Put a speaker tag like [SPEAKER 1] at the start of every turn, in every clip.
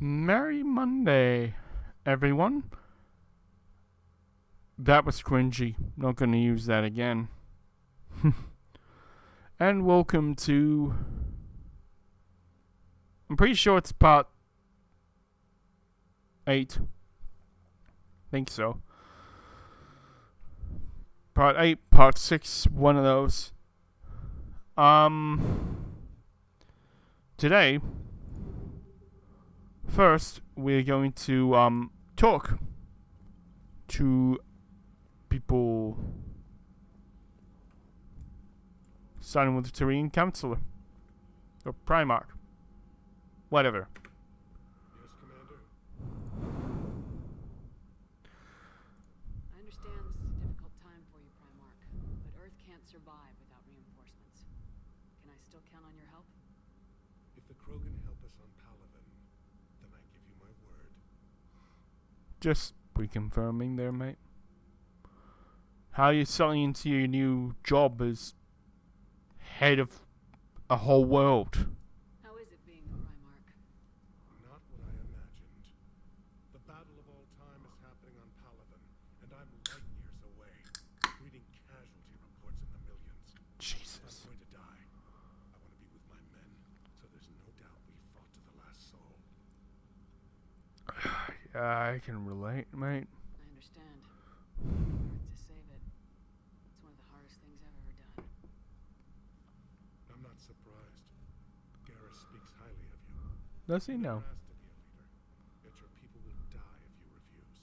[SPEAKER 1] Merry Monday, everyone. That was cringy. Not going to use that again. And welcome to... I'm pretty sure it's part 8. Think so. Part 8, part 6, one of those. Today, first, we're going to, talk to people, starting with the Tyrian Counselor, or Primarch, whatever.
[SPEAKER 2] Yes, Commander.
[SPEAKER 3] I understand this is a difficult time for you, Primarch, but Earth can't survive without reinforcements. Can I still count on your help?
[SPEAKER 2] If the Krogan help us on Palaven, then I give you my word.
[SPEAKER 1] Just reconfirming there, mate. How are you settling into your new job as head of a whole world?
[SPEAKER 3] How is it being the Primarch?
[SPEAKER 2] Not what I imagined. The battle of all time is happening on Palaven, and I'm light years away, reading casualty reports in the millions.
[SPEAKER 1] Jesus.
[SPEAKER 2] I'm going to die. I want to be with my men, so there's no doubt we fought to the last soul.
[SPEAKER 1] Yeah, I can relate, mate.
[SPEAKER 3] I understand. Earth to save it. It's one of the hardest things I've ever done.
[SPEAKER 2] I'm not surprised. Garrus speaks highly of you.
[SPEAKER 1] Does he know?
[SPEAKER 2] Asked to be a leader, yet your people will die if you refuse.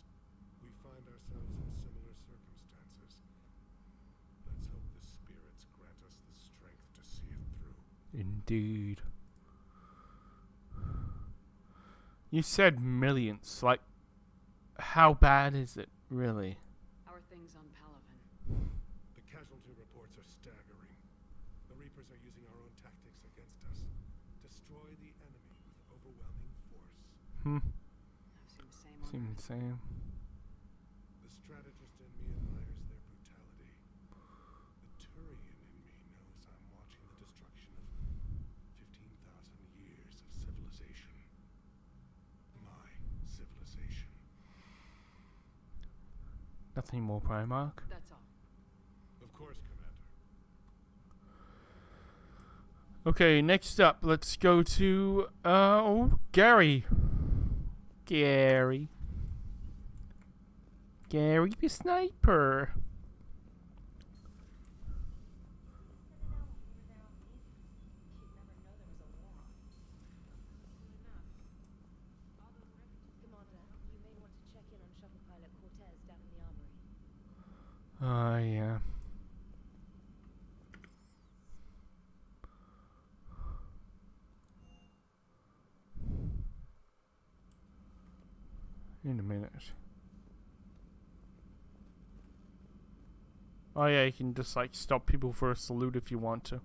[SPEAKER 2] We find ourselves in similar circumstances. Let's hope the spirits grant us the strength to see it through.
[SPEAKER 1] Indeed. You said millions. Like, how bad is it, really?
[SPEAKER 3] How are things on Palaven?
[SPEAKER 2] The casualty reports are staggering. The Reapers are using our own tactics against us. Destroy the enemy with overwhelming force.
[SPEAKER 1] Hmm.
[SPEAKER 3] I've seen the same on
[SPEAKER 1] Seems the
[SPEAKER 3] Earth.
[SPEAKER 1] same.
[SPEAKER 2] The strategist in me admires their brutality. The Turian in me knows I'm watching the destruction of 15,000 years of civilization. My civilization.
[SPEAKER 1] Nothing more, Primarch.
[SPEAKER 3] That's all.
[SPEAKER 2] Of course, Commander.
[SPEAKER 1] Okay, next up, let's go to, Gary. Gary the sniper.
[SPEAKER 4] Commander, you may want to check in on shuttle pilot Cortez down in the armory.
[SPEAKER 1] Yeah. In a minute. Oh yeah, you can just like stop people for a salute if you want to.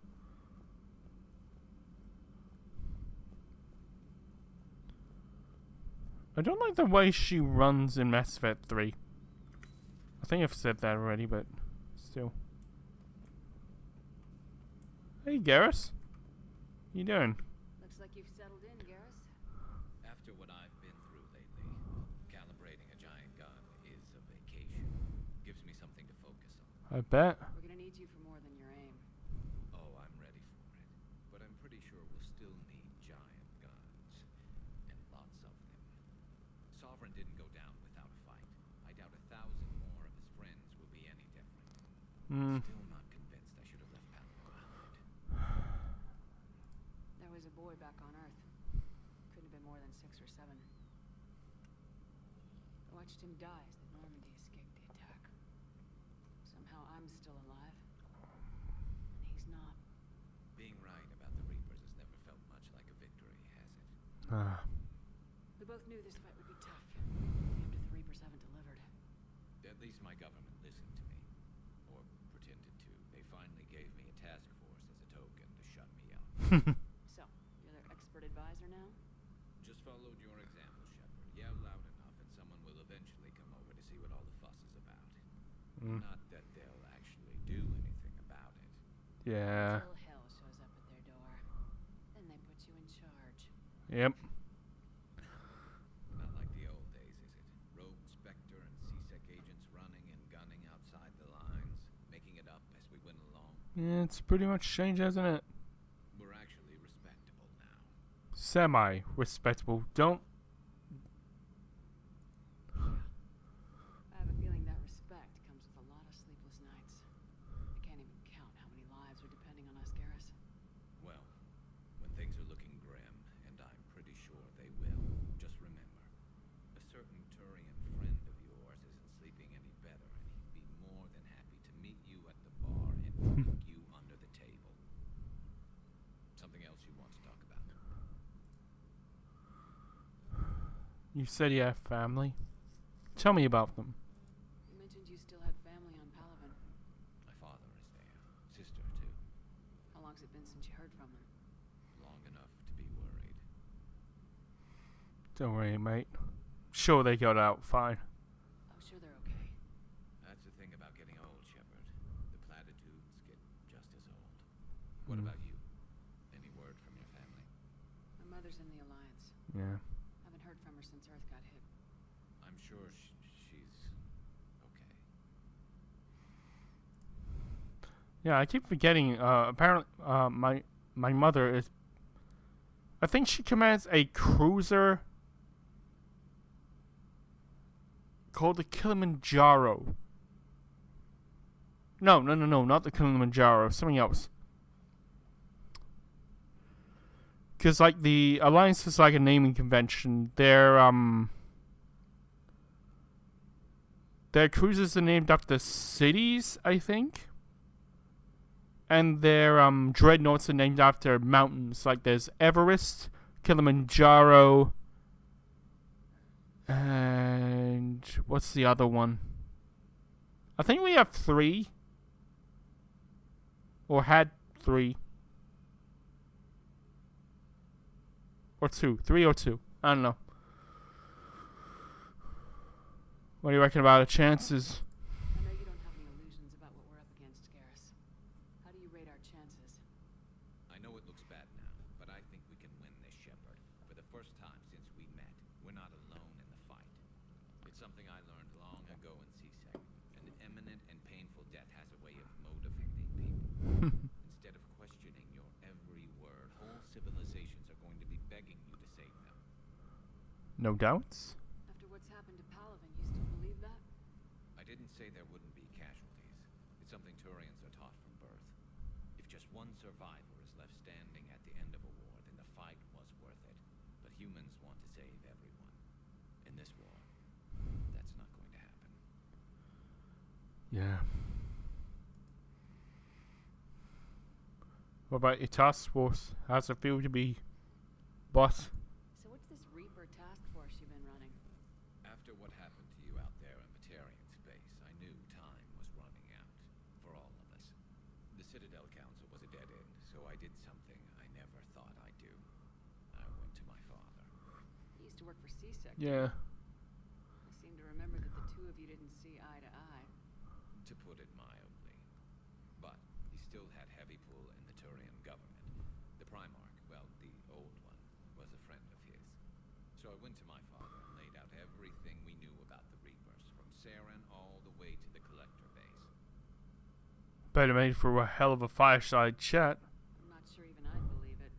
[SPEAKER 1] I don't like the way she runs in Mass Effect 3. I think I've said that already, but still. Hey Garrus. You doing?
[SPEAKER 3] Looks like you've settled in, Garrus.
[SPEAKER 5] After what I've been through lately, calibrating a giant gun is a vacation. Gives me something to focus on.
[SPEAKER 1] I bet.
[SPEAKER 3] We're gonna need you for more than your aim.
[SPEAKER 5] Oh, I'm ready for it. But I'm pretty sure we'll still need giant guns. And lots of them. Sovereign didn't go down without a fight. I doubt 1,000 more of his friends will be any different. Still not convinced I should have left Palaven behind.
[SPEAKER 3] There was a boy back on Earth. Couldn't have been more than 6 or 7. I watched him die as the Normandy escaped the attack. Somehow I'm still alive. And he's not.
[SPEAKER 5] Being right about the Reapers has never felt much like a victory, has it?
[SPEAKER 3] We both knew this fight would be tough. Even if the Reapers haven't delivered.
[SPEAKER 5] At least my government listened to me. Or pretended to. They finally gave me a task force as a token to shut me up.
[SPEAKER 3] So, you're their expert advisor now?
[SPEAKER 5] Just followed your example, Shepard. Yell loud enough and someone will eventually come over to see what all the fuss is about. Not that they'll actually do anything about it.
[SPEAKER 1] Yeah.
[SPEAKER 3] Until hell shows up at their door. Then they put you in charge.
[SPEAKER 1] Yep. Yeah, it's pretty much changed, hasn't it?
[SPEAKER 5] We're actually respectable now.
[SPEAKER 1] Semi-respectable. Don't.
[SPEAKER 3] I have a feeling that respect comes with a lot of sleepless nights. I can't even count how many lives are depending on us, Garrus.
[SPEAKER 5] Well, when things are looking grim, and I'm pretty sure they will, just remember, a certain Turian friend of yours isn't sleeping any better, and he'd be more than happy to meet you at the bar and drink you under the table. Something else you want to talk about?
[SPEAKER 1] You said you have family. Tell me about them.
[SPEAKER 3] You mentioned you still had family on Palaven.
[SPEAKER 5] My father is there. Sister, too.
[SPEAKER 3] How long's it been since you heard from them?
[SPEAKER 5] Long enough to be worried.
[SPEAKER 1] Don't worry, mate. Sure, they got out fine.
[SPEAKER 3] Oh, sure they're okay.
[SPEAKER 5] That's the thing about getting old, Shepard. The platitudes get just as old. What about you? Any word from your family?
[SPEAKER 3] My mother's in the Alliance.
[SPEAKER 1] Yeah.
[SPEAKER 3] Haven't heard from her since Earth got hit.
[SPEAKER 5] I'm sure she's okay.
[SPEAKER 1] Yeah, I keep forgetting. Apparently, my mother is. I think she commands a cruiser called the Kilimanjaro. No, not the Kilimanjaro. Something else. Because like the Alliance is like a naming convention. Their cruisers are named after cities, I think. And their dreadnoughts are named after mountains. Like there's Everest, Kilimanjaro, and what's the other one? I think we have 3. Or had 3. Or 2. 3 or 2. I don't know. What do you reckon about the chances?
[SPEAKER 3] I know you don't have any illusions about what we're up against, Garrus. How do you rate our chances?
[SPEAKER 5] I know it looks bad now, but I think we can win this, Shepard. For the first time since we met, we're not alone in the fight. It's something I learned long ago in CSEC. An imminent and painful death has a way of motivating people. Instead of questioning your every word, whole civilizations are going to be begging you to save them.
[SPEAKER 1] No doubts?
[SPEAKER 3] After what's happened to Palaven, you still believe that?
[SPEAKER 5] I didn't say there wouldn't be casualties. It's something Turians are taught from birth. If just one survivor is left standing at the end of a war, then the fight was worth it. But humans want to save everyone. In this war, that's not going to happen.
[SPEAKER 1] Yeah. What about your task force? How's it feel to be boss?
[SPEAKER 3] So what's this Reaper task force you've been running?
[SPEAKER 5] After what happened to you out there in Batarian space, I knew time was running out. For all of us. The Citadel Council was a dead end, so I did something I never thought I'd do. I went to my father.
[SPEAKER 3] You used to work for CSEC.
[SPEAKER 1] Yeah.
[SPEAKER 3] I seem to remember that the two of you didn't see eye to eye.
[SPEAKER 5] To put it mildly. But he still had heavy pull in the Turian government. The Primarch, well, the old one, was a friend of his. So I went to my father and laid out everything we knew about the Reapers, from Saren all the way to the Collector base.
[SPEAKER 1] Better made for a hell of a fireside chat.
[SPEAKER 3] I'm not sure even I'd believe it.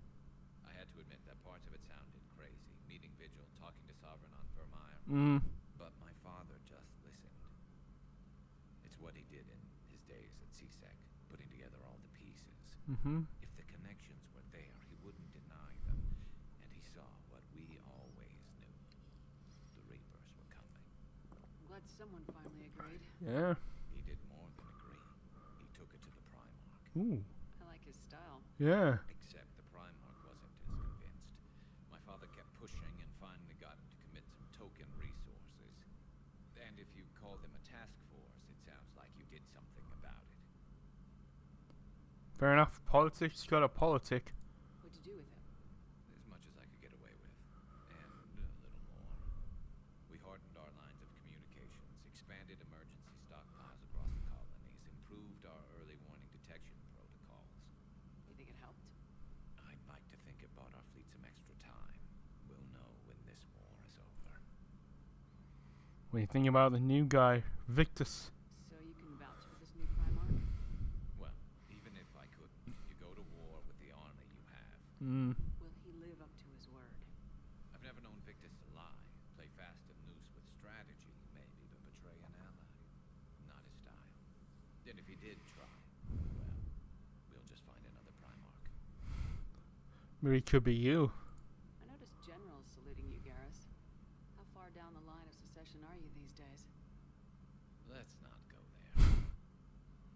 [SPEAKER 5] I had to admit that parts of it sounded crazy, meeting Vigil, talking to Sovereign on Vermeer. But my father just listened. It's what he did in his days at CSEC, putting together all the pieces. If the connections were there, he wouldn't deny them. And he saw what we always knew. The Reapers were coming.
[SPEAKER 3] I'm glad someone finally agreed.
[SPEAKER 1] Yeah.
[SPEAKER 5] He did more than agree. He took it to the Primarch.
[SPEAKER 1] Ooh.
[SPEAKER 3] I like his style.
[SPEAKER 1] Yeah.
[SPEAKER 5] Except the Primarch wasn't as convinced. My father kept pushing and finally got him to commit some token resources. And if you call them a task force, it sounds like you did something about it.
[SPEAKER 1] Fair enough. Politics got a politic.
[SPEAKER 3] What'd you do with it?
[SPEAKER 5] As much as I could get away with. And a little more. We hardened our lines of communications, expanded emergency stockpiles across the colonies, improved our early warning detection protocols.
[SPEAKER 3] You think it helped?
[SPEAKER 5] I'd like to think it bought our fleet some extra time. We'll know when this war is over.
[SPEAKER 1] What do you think about the new guy, Victus?
[SPEAKER 3] So you can vouch for this new Primarch?
[SPEAKER 5] Well, even if
[SPEAKER 1] Mm.
[SPEAKER 3] Will he live up to his word?
[SPEAKER 5] I've never known Victus to lie. Play fast and loose with strategy, maybe, but betray an ally. Not his style. And if he did try, well, we'll just find another Primarch.
[SPEAKER 1] Maybe it could be you.
[SPEAKER 3] I noticed generals saluting you, Garrus. How far down the line of succession are you these days?
[SPEAKER 5] Let's not go there.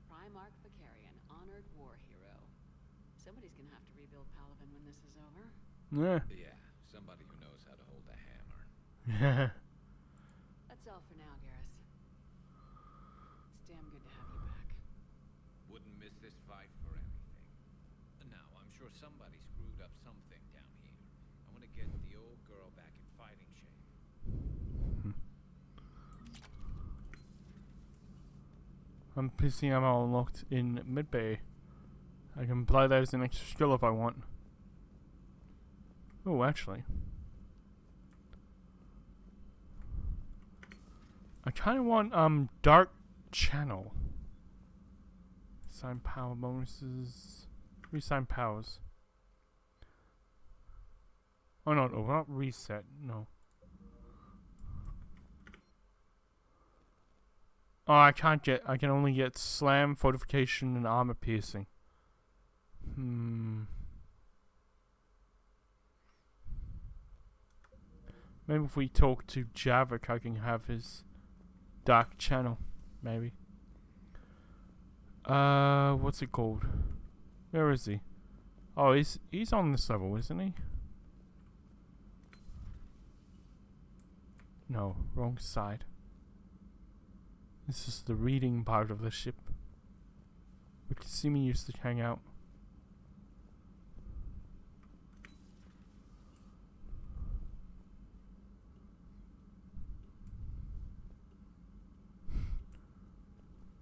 [SPEAKER 3] Primarch Vicarian, honored war hero. Somebody's gonna have to rebuild Palaven when this is over.
[SPEAKER 1] Yeah.
[SPEAKER 5] Yeah, somebody who knows how to hold a hammer.
[SPEAKER 1] Yeah.
[SPEAKER 3] That's all for now, Garrus. It's damn good to have you back.
[SPEAKER 5] Wouldn't miss this fight for anything. Now, I'm sure somebody screwed up something down here. I want to get the old girl back in fighting shape.
[SPEAKER 1] I'm PC ammo unlocked in mid-bay. I can apply that as an extra skill if I want. Oh, actually. I kind of want, Dark Channel. Assign power bonuses. Reassign powers. Oh, no, not reset. No. Oh, I can't get. I can only get slam, fortification, and armor piercing. Maybe if we talk to Javik, I can have his dark channel. Maybe. What's it called? Where is he? Oh, he's on this level, isn't he? No, wrong side. This is the reading part of the ship. We can see me used to hang out.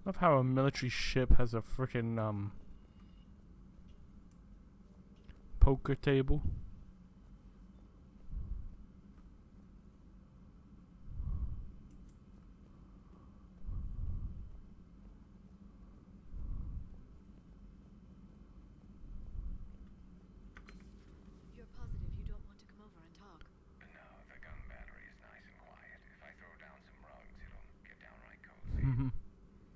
[SPEAKER 1] Love how a military ship has a frickin' poker table.
[SPEAKER 4] You're positive you don't want to come over and talk?
[SPEAKER 5] No, the gun battery is nice and quiet. If I throw down some rugs, it'll get downright cozy.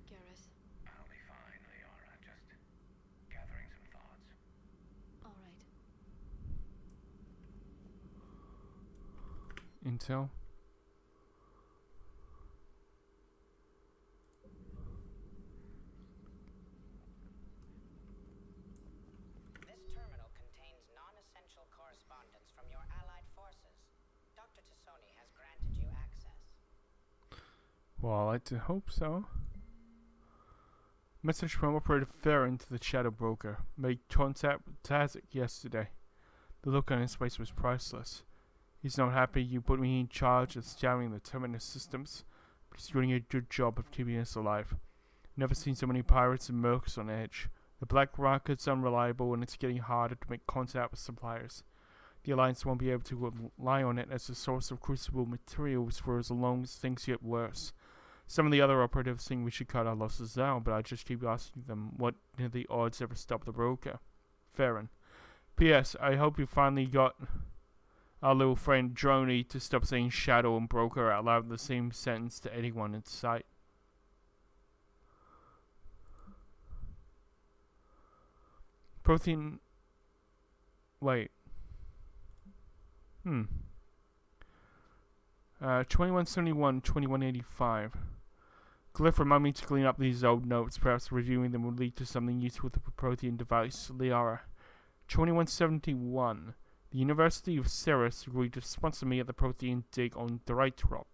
[SPEAKER 4] Garrus,
[SPEAKER 5] I'll be fine, Leora. Just gathering some thoughts.
[SPEAKER 4] all right.
[SPEAKER 1] Intel.
[SPEAKER 6] This terminal contains non-essential correspondence from your allied forces. Dr. Tassoni has granted you access.
[SPEAKER 1] Well, I like to hope so. Message from Operator Farron to the Shadow Broker. Made contact with Tazik yesterday. The look on his face was priceless. He's not happy you put me in charge of scouring the terminus systems, but he's doing a good job of keeping us alive. Never seen so many pirates and mercs on edge. The Black Rocket's unreliable and it's getting harder to make contact with suppliers. The Alliance won't be able to rely on it as a source of crucible materials for as long as things get worse. Some of the other operatives think we should cut our losses down, but I just keep asking them what do the odds ever stop the broker. Farron. P.S. I hope you finally got our little friend Droney to stop saying shadow and broker out loud in the same sentence to anyone in sight. Protein. Wait. 2171, 2185. Glyph, remind me to clean up these old notes. Perhaps reviewing them will lead to something useful with the Protean device. Liara. 2171. The University of Ceres agreed to sponsor me at the Protean dig on Drytrop.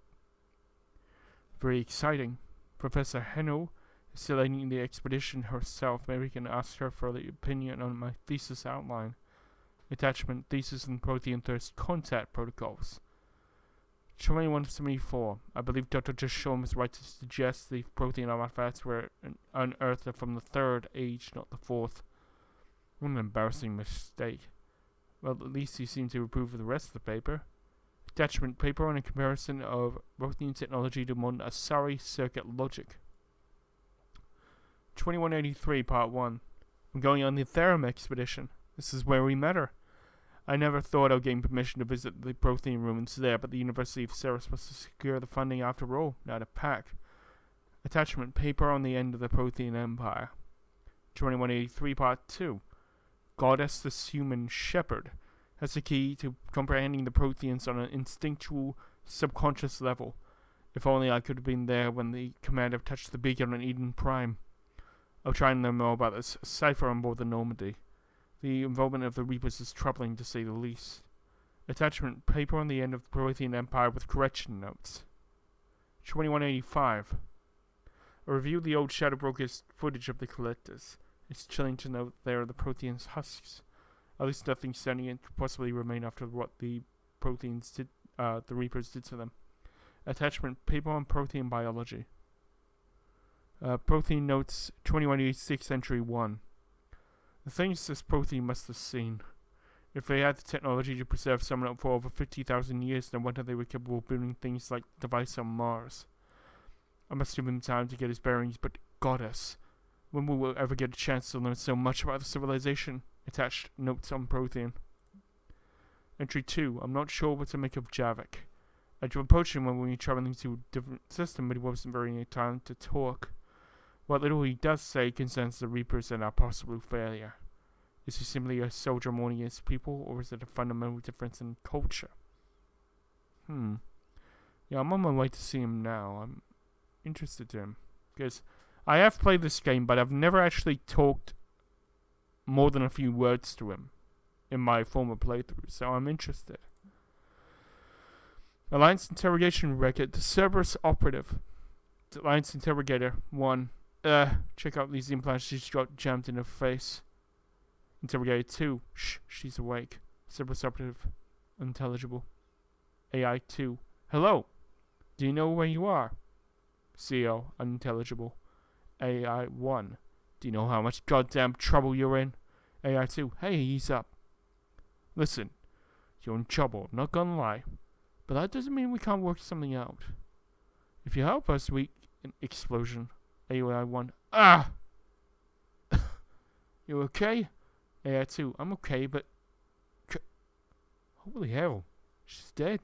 [SPEAKER 1] Very exciting. Professor Hennel is still leading the expedition herself. Maybe we can ask her for the opinion on my thesis outline. Attachment, Thesis and Protean Thirst Contact Protocols. 2174. I believe Dr. Jashom is right to suggest the protein artifacts were unearthed from the third age, not the fourth. What an embarrassing mistake. Well, at least he seemed to approve of the rest of the paper. Attachment, paper on a comparison of protein technology to modern Asari circuit logic. 2183, Part 1. I'm going on the Therum expedition. This is where we met her. I never thought of getting permission to visit the Prothean ruins there, but the University of Ceres must secure the funding after all. Now to pack. Attachment paper on the end of the Prothean Empire. 2183 Part 2. Goddess the Human Shepherd has the key to comprehending the Protheans on an instinctual, subconscious level. If only I could have been there when the commander touched the beacon on Eden Prime. I'll try and learn more about this cipher on board the Normandy. The involvement of the Reapers is troubling, to say the least. Attachment paper on the end of the Prothean Empire with correction notes. 2185. I reviewed the old Shadow Broker's footage of the collectors. It's chilling to know they are the Protheans' husks. At least nothing sentient could possibly remain after what the Protheans did, the Reapers did to them. Attachment paper on Prothean biology. Prothean notes 2186 entry 1. The things this Prothean must have seen. If they had the technology to preserve someone for over 50,000 years, no wonder they were capable of building things like the device on Mars. I must give him time to get his bearings, but Goddess, when will we ever get a chance to learn so much about the civilization? Attached notes on Prothean. Entry 2. I'm not sure what to make of Javik. I approached him when we were traveling to a different system, but he wasn't very time to talk. What little he does say concerns the Reapers and our possible failure. Is he simply a soldier mourning his people, or is it a fundamental difference in culture? Yeah, I'm on my way to see him now. I'm interested in him. Because I have played this game, but I've never actually talked more than a few words to him in my former playthrough, so I'm interested. Alliance Interrogation Record, the Cerberus Operative. Alliance Interrogator 1. Check out these implants she's got jammed in her face. Interrogator 2. Shh, she's awake. Cerberus Operative. Unintelligible. AI 2. Hello. Do you know where you are? CO. Unintelligible. AI 1. Do you know how much goddamn trouble you're in? AI 2. Hey, ease up. Listen. You're in trouble, not gonna lie. But that doesn't mean we can't work something out. If you help us, we... An explosion. AI 1. Ah! You okay? AI 2. I'm okay, but... Holy hell. She's dead.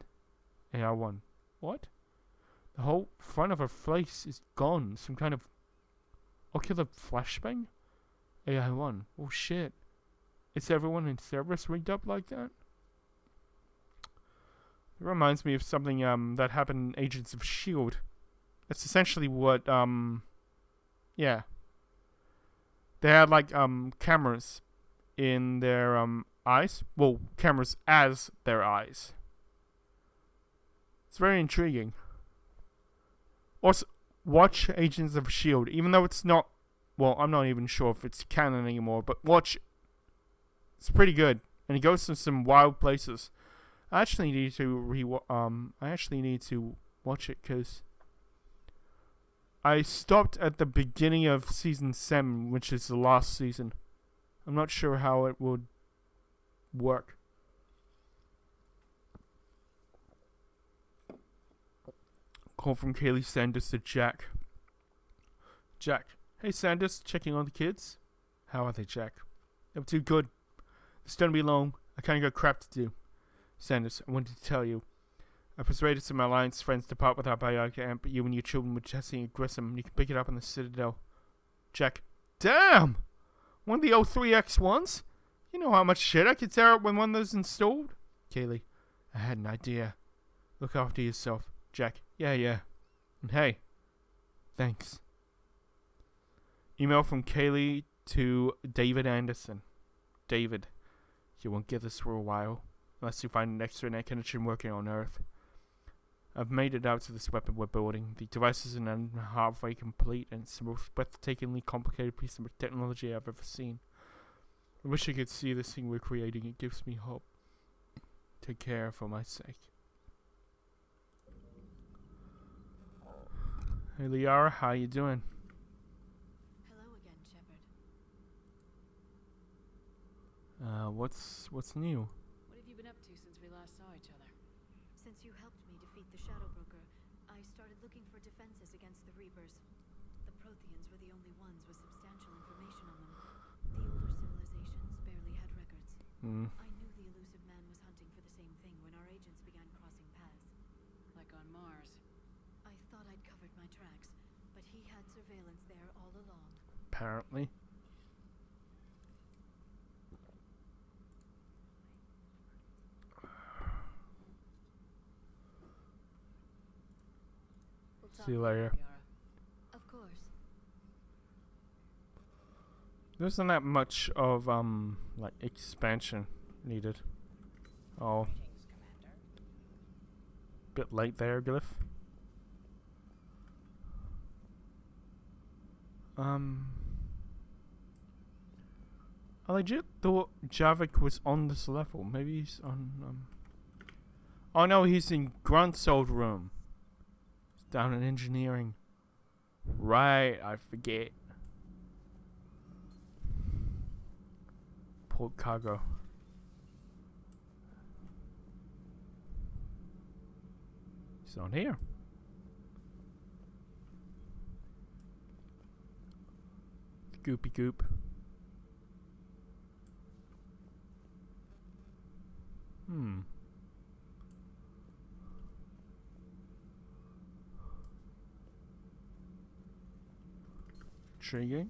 [SPEAKER 1] AI 1. What? The whole front of her face is gone. Some kind of... ocular flashbang? AI 1. Oh shit. Is everyone in Cerberus rigged up like that? It reminds me of something that happened in Agents of S.H.I.E.L.D. That's essentially what, yeah. They had, like, cameras in their, eyes. Well, cameras as their eyes. It's very intriguing. Also, watch Agents of S.H.I.E.L.D. Even though it's not, well, I'm not even sure if it's canon anymore, but watch. It's pretty good. And it goes to some wild places. I actually need to watch it because I stopped at the beginning of season 7, which is the last season. I'm not sure how it would work. Call from Kaylee Sanders to Jack. Jack. Hey Sanders, checking on the kids? How are they, Jack? They're too good. This don't be long. I kinda got crap to do. Sanders, I wanted to tell you. I persuaded some Alliance friends to part with our biotic amp, but you and your children were Jesse and Grissom. You can pick it up in the Citadel. Jack. Damn! One of the 03X1s? You know how much shit I could tear up when one of those installed? Kaylee. I had an idea. Look after yourself. Jack. Yeah. And hey. Thanks. Email from Kaylee to David Anderson. David. You won't get this for a while. Unless you find an extranet connection working on Earth. I've made it out to this weapon we're building. The device is halfway complete, and it's the most breathtakingly complicated piece of technology I've ever seen. I wish I could see this thing we're creating. It gives me hope. Take care for my sake. Hey Liara, how you doing?
[SPEAKER 3] Hello again, Shepard.
[SPEAKER 1] What's new?
[SPEAKER 3] What have you been up to since we last saw each other?
[SPEAKER 4] Since you helped me defeat the Shadow Broker, I started looking for defenses against the Reapers. The Protheans were the only ones with substantial information on them. The older civilizations barely had records. I knew the elusive man
[SPEAKER 3] on Mars.
[SPEAKER 4] I thought I'd covered my tracks, but he had surveillance there all along.
[SPEAKER 1] Apparently.
[SPEAKER 3] We'll talk
[SPEAKER 1] See you
[SPEAKER 3] later,
[SPEAKER 1] later.
[SPEAKER 3] Yara.
[SPEAKER 4] Of course.
[SPEAKER 1] There isn't that much of like expansion needed. Oh,
[SPEAKER 6] Greetings, Commander.
[SPEAKER 1] bit late there, Glyph. I legit thought Javik was on this level. Maybe he's on oh no, he's in Grunt's old room. He's down in engineering. Right, I forget. Port cargo. He's not here. Goopy goop. Intriguing.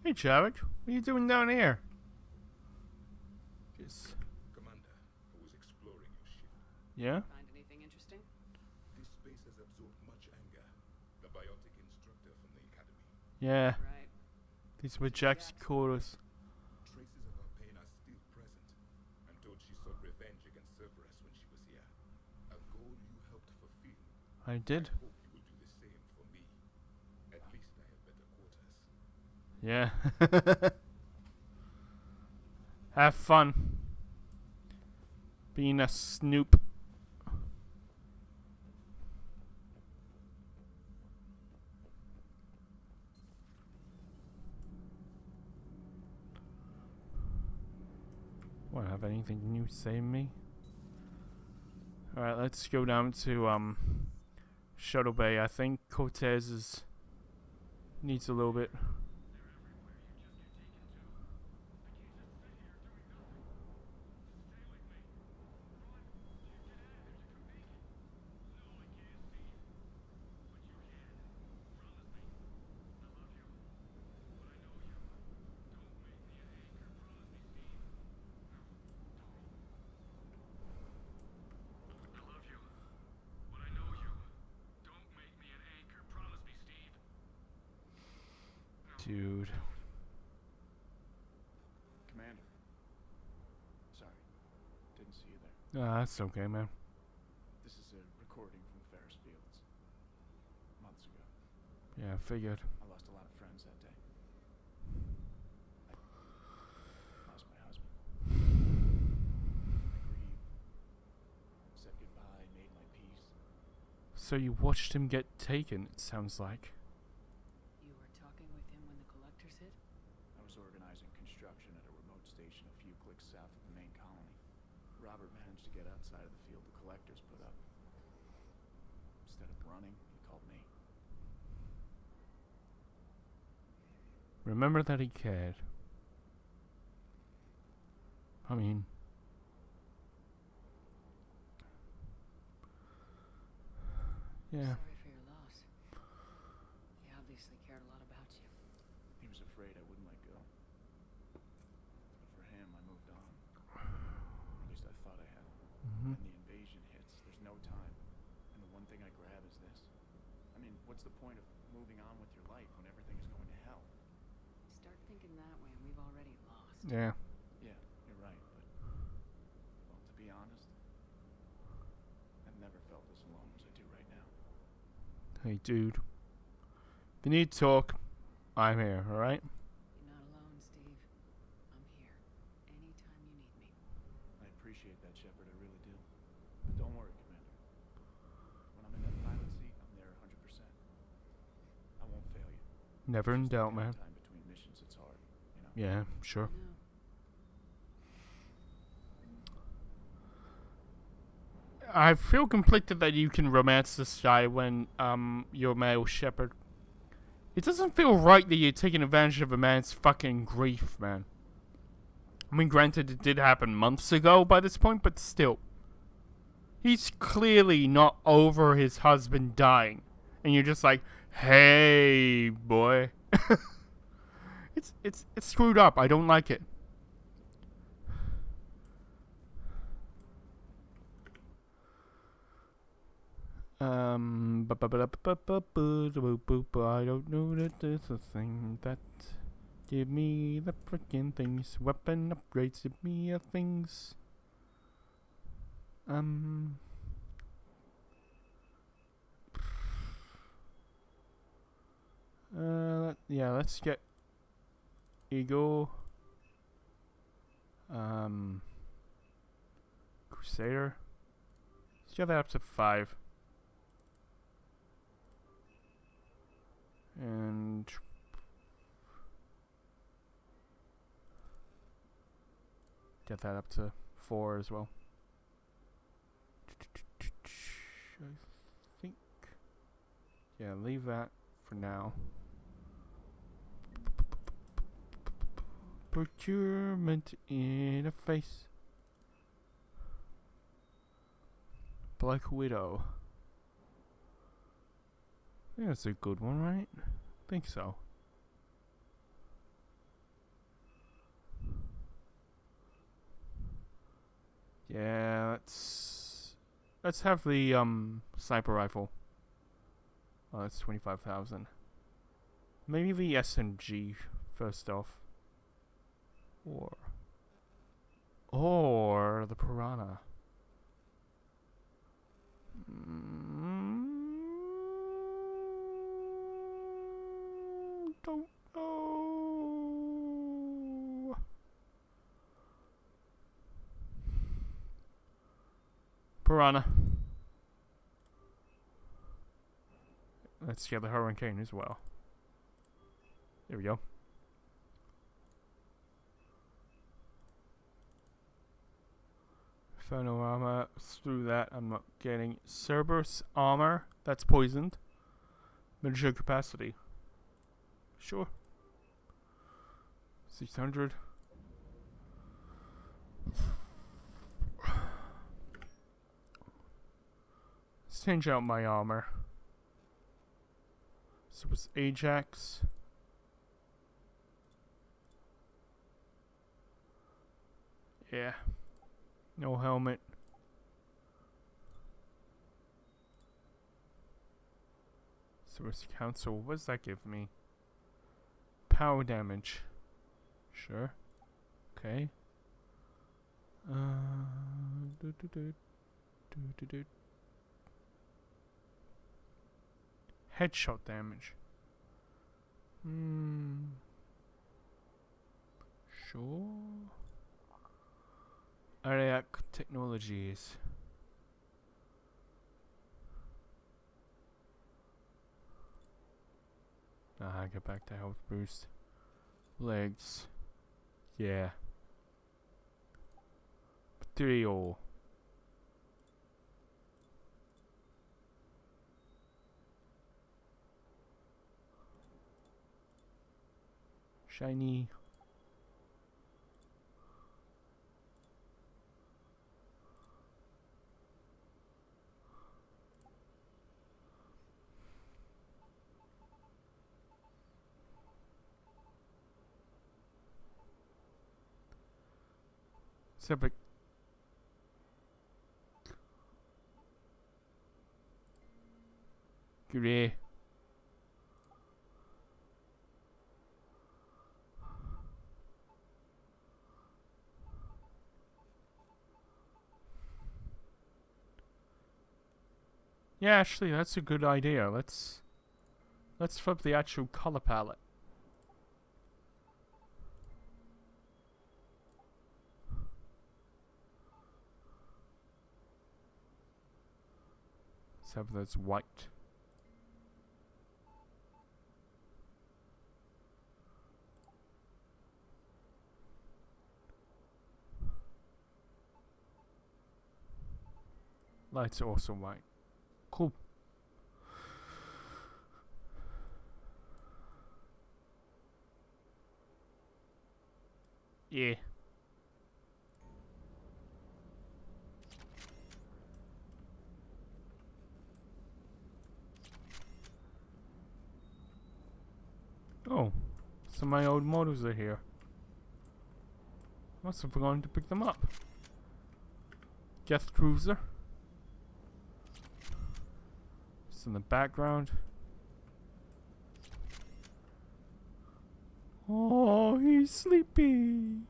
[SPEAKER 1] Hey, Javik, what are you doing down here? Just
[SPEAKER 2] Commander, I was exploring your ship.
[SPEAKER 1] yeah.
[SPEAKER 3] Find anything interesting?
[SPEAKER 2] This space has absorbed much anger. The biotic instructor from the academy.
[SPEAKER 1] Yeah.
[SPEAKER 3] Right.
[SPEAKER 1] These were Jack's quarters.
[SPEAKER 2] Traces of her pain are still present. I'm told she sought revenge against Cerberus when she was here. A goal you helped fulfill.
[SPEAKER 1] I did.
[SPEAKER 2] I hope you will do the same for me. At least I have better quarters.
[SPEAKER 1] Yeah. Have fun being a snoop. Want to have anything new to say to me? Alright, let's go down to Shuttle Bay. I think Cortez needs a little bit. Dude.
[SPEAKER 7] Commander. Sorry. Didn't see you there.
[SPEAKER 1] That's okay, man.
[SPEAKER 7] This is a recording from Ferris Fields. Months ago.
[SPEAKER 1] Yeah, figured.
[SPEAKER 7] I lost a lot of friends that day. I lost my husband. I grieved. Said goodbye, made my peace.
[SPEAKER 1] So you watched him get taken, it sounds like.
[SPEAKER 3] You were talking with him when the collectors hit?
[SPEAKER 7] I was organizing construction at a remote station a few clicks south of the main colony. Robert managed to get outside of the field the collectors put up. Instead of running, he called me.
[SPEAKER 1] Remember that he cared. I mean... yeah.
[SPEAKER 3] Sorry for your loss. He obviously cared a lot about you.
[SPEAKER 7] He was afraid I wouldn't let go. But for him, I moved on. Or at least I thought I had.
[SPEAKER 1] Mm-hmm.
[SPEAKER 7] When the invasion hits, there's no time. And the one thing I grab is this. I mean, what's the point of moving on with your life when everything is going to hell?
[SPEAKER 3] Start thinking that way and we've already lost.
[SPEAKER 1] Yeah.
[SPEAKER 7] Yeah, you're right, but... well, to be honest, I've never felt as alone as I do right now.
[SPEAKER 1] Hey, dude. If you need to talk, I'm here, alright?
[SPEAKER 3] You're not alone, Steve. I'm here. Anytime you need me.
[SPEAKER 7] I appreciate that, Shepard, I really do. But don't worry, Commander. When I'm in that pilot seat, I'm there 100%. I won't fail you.
[SPEAKER 1] Never in
[SPEAKER 7] It's just
[SPEAKER 1] doubt,
[SPEAKER 7] the kind
[SPEAKER 1] man.
[SPEAKER 7] of time between missions, it's hard, you know?
[SPEAKER 1] Yeah, sure.
[SPEAKER 3] No.
[SPEAKER 1] I feel conflicted that you can romance this guy when you're a male shepherd. It doesn't feel right that you're taking advantage of a man's fucking grief, man. I mean, granted, it did happen months ago by this point, but still. He's clearly not over his husband dying. And you're just like, hey, boy. It's screwed up. I don't like it. I don't know that there's a thing that give me the frickin' things. Weapon upgrades give me things. Yeah, let's get Eagle. Crusader. Let's get that up to 5. And get that up to 4 as well. I think. Yeah, leave that for now. Procurement interface. Black Widow. I think that's a good one, right? I think so. Yeah, let's have the sniper rifle. Oh, that's 25,000. Maybe the SMG first off. Or the Piranha. Don't know. Piranha. Let's get the Hurricane as well. There we go. Inferno armor. Through that, I'm not getting Cerberus armor. That's poisoned. Miniature capacity. Sure. 600. Let's change out my armor. So it's Ajax. Yeah. No helmet. So it's Council. What does that give me? Power damage. Sure. Okay. Headshot damage. Sure. Ariac Technologies. I get back to health boost. Legs. Yeah. Material. Shiny. Separate. Gray. Yeah, actually, that's a good idea. Let's flip the actual color palette. Let's have that's white. Lights are also white. Cool. Yeah. Oh, some of my old models are here. Must have forgotten to pick them up. Guest cruiser. It's in the background. Oh, he's sleepy.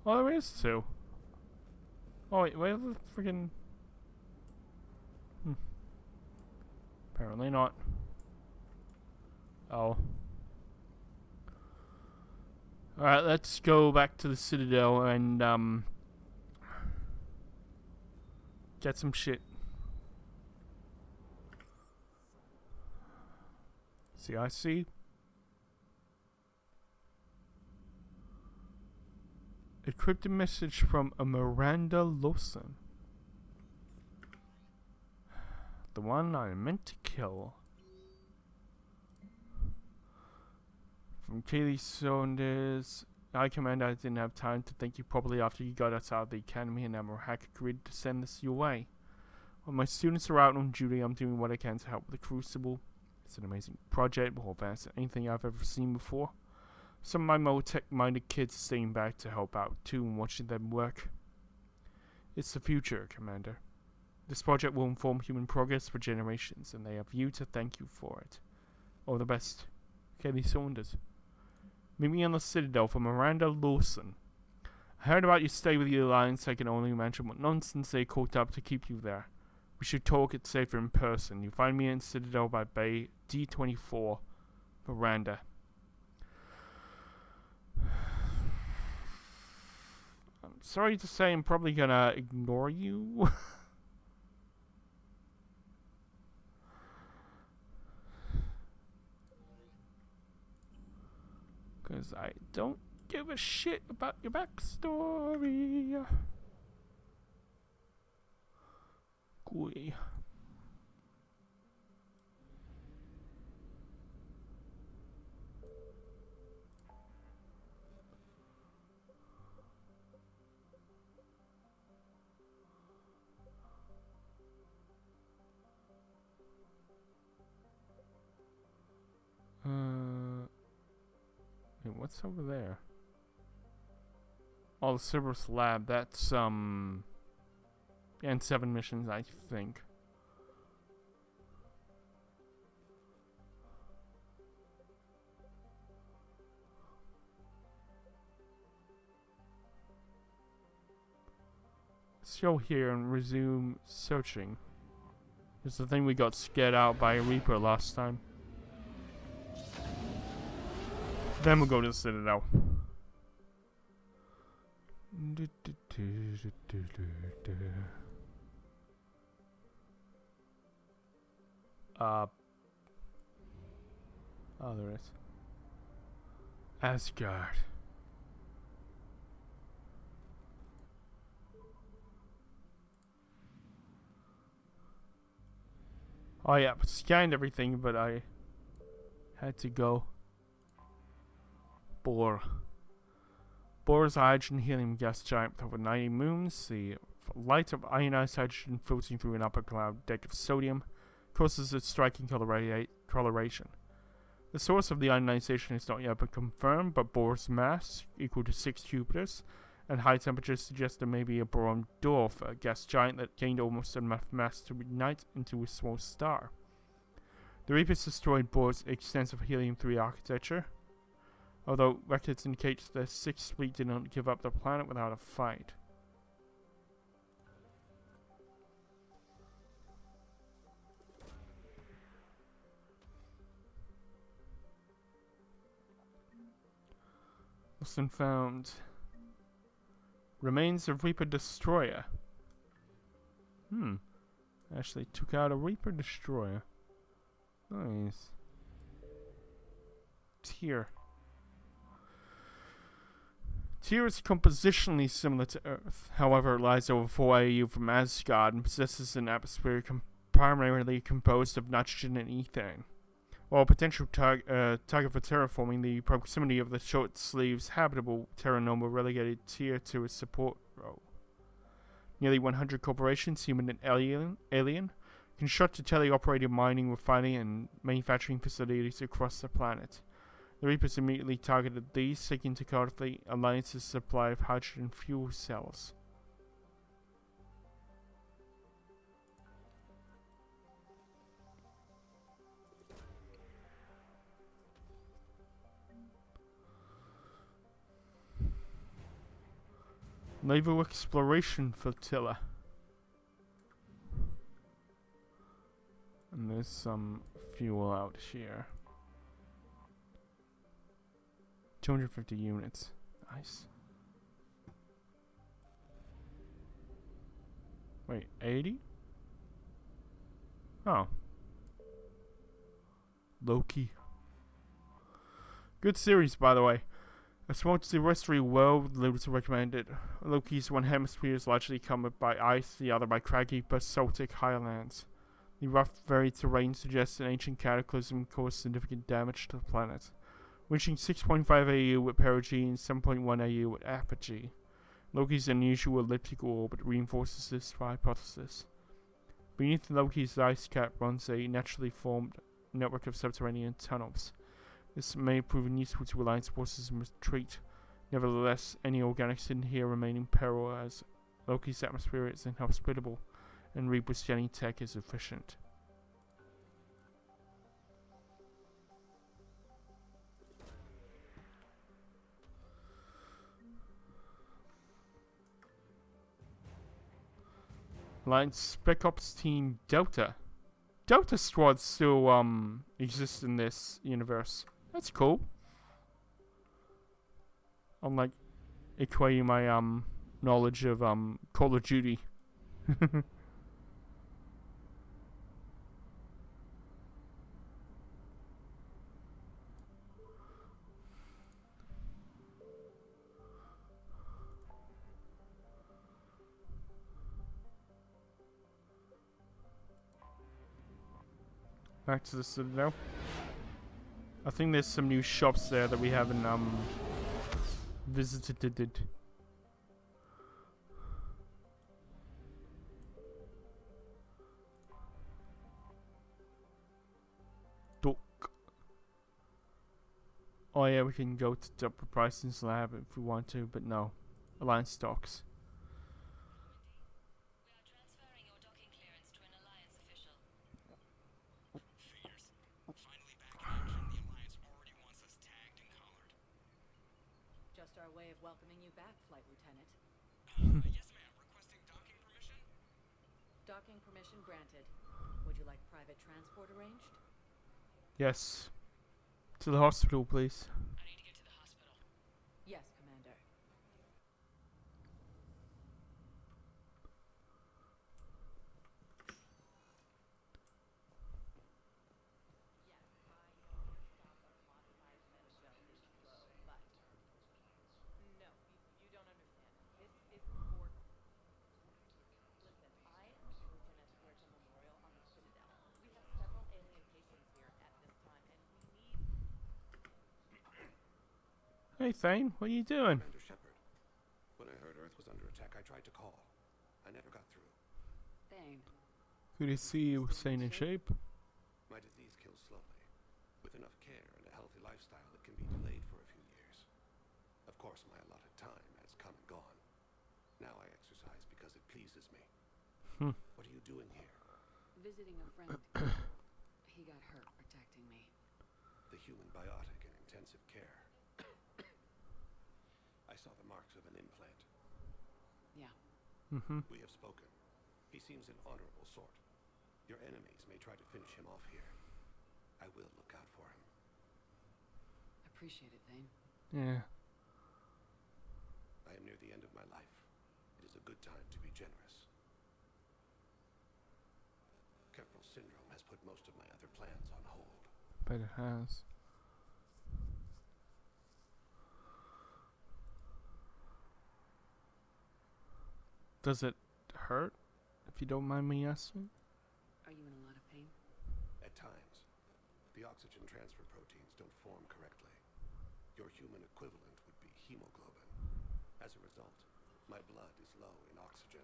[SPEAKER 1] Oh, there is two. Oh wait, where's the freaking? Apparently not. Oh. Alright, let's go back to the Citadel and get some shit. See, I see. Encrypted message from a Miranda Lawson. The one I meant to kill. From Kaylee Saunders. I Commander, I didn't have time to thank you properly after you got us out of the academy, and Admiral Hack agreed to send this your way. While my students are out on duty, I'm doing what I can to help with the Crucible. It's an amazing project, more advanced than anything I've ever seen before. Some of my more tech-minded kids are staying back to help out too and watching them work. It's the future, Commander. This project will inform human progress for generations, and they have you to thank you for it. All the best, Kelly Saunders. Meet me on the Citadel for Miranda Lawson. I heard about your stay with the Alliance. I can only imagine what nonsense they cooked up to keep you there. We should talk it safer in person. You find me in Citadel by Bay D24, Miranda. I'm sorry to say I'm probably gonna ignore you. Because I don't give a shit about your backstory. Gooey. Wait, what's over there? Oh, the Cerberus Lab. That's, and 7 missions, I think. Let's go here and resume searching. It's the thing we got scared out by a Reaper last time. Then we'll go to the Citadel. Oh, there is. Asgard. Oh yeah, scanned everything, but I had to go. Boar. Boar is a hydrogen helium gas giant with over 90 moons. The light of ionized hydrogen floating through an upper cloud deck of sodium causes its striking coloration. The source of the ionization has not yet been confirmed, but Boar's mass, equal to 6 Jupiters, and high temperatures suggest there may be a boron dwarf, a gas giant that gained almost enough mass to ignite into a small star. The Reapers destroyed Boar's extensive helium-3 architecture, although records indicate the Sixth Fleet did not give up the planet without a fight. Wilson found remains of Reaper Destroyer. Actually took out a Reaper Destroyer. Nice. It's here. Tyr is compositionally similar to Earth. However, it lies over 4 AU from Asgard and possesses an atmosphere primarily composed of nitrogen and ethane. While a potential target for terraforming, the proximity of the short sleeves habitable terranoma relegated Tyr to a support role. Nearly 100 corporations, human and alien, constructed teleoperated mining, refining, and manufacturing facilities across the planet. The Reapers immediately targeted these, seeking to cultivate Alliance's supply of hydrogen fuel cells. Naval Exploration Flotilla. And there's some fuel out here. 250 units. Nice. Wait, 80? Oh. Loki. Good series, by the way. A small terrestrial world, little to recommend it. Loki's one hemisphere is largely covered by ice, the other by craggy basaltic highlands. The rough, varied terrain suggests an ancient cataclysm caused significant damage to the planet, reaching 6.5 AU with perigee and 7.1 AU with apogee. Loki's unusual elliptical orbit reinforces this hypothesis. Beneath Loki's ice cap runs a naturally formed network of subterranean tunnels. This may have proven useful to Alliance forces in retreat. Nevertheless, any organics in here remain in peril as Loki's atmosphere is inhospitable and Reaper's scanning tech is efficient. Alliance Spec Ops Team Delta. Delta Squad still exists in this universe. That's cool. I'm like equating my knowledge of Call of Duty. Back to the Citadel. I think there's some new shops there that we haven't visited. Dock. Oh yeah, we can go to Dr. Bryson's lab if we want to, but no. Alliance docks.
[SPEAKER 3] Our way of welcoming you back, Flight Lieutenant.
[SPEAKER 8] Yes, ma'am. Requesting docking permission?
[SPEAKER 3] Docking permission granted. Would you like private transport arranged?
[SPEAKER 1] Yes. To the hospital, please.
[SPEAKER 8] I need to get to the hospital.
[SPEAKER 3] Yes, Commander.
[SPEAKER 1] Hey Thane, what are you doing?
[SPEAKER 2] Commander Shepard. When I heard Earth was under attack, I tried to call. I never got through.
[SPEAKER 3] Thane.
[SPEAKER 1] Good to see you sane in shape.
[SPEAKER 2] My disease kills slowly. With enough care and a healthy lifestyle, it can be delayed for a few years. Of course, my allotted time has come and gone. Now I exercise because it pleases me. What are you doing here?
[SPEAKER 3] Visiting a friend. He got hurt protecting me.
[SPEAKER 2] The human biotic in intensive care. I saw the marks of an implant.
[SPEAKER 3] Yeah.
[SPEAKER 2] We have spoken. He seems an honorable sort. Your enemies may try to finish him off here. I will look out for him.
[SPEAKER 3] Appreciate it, Thane.
[SPEAKER 1] Yeah.
[SPEAKER 2] I am near the end of my life. It is a good time to be generous. Kepral syndrome has put most of my other plans on hold.
[SPEAKER 1] Bet it has. Does it hurt? If you don't mind me asking.
[SPEAKER 3] Are you in a lot of pain?
[SPEAKER 2] At times, the oxygen transfer proteins don't form correctly. Your human equivalent would be hemoglobin. As a result, my blood is low in oxygen.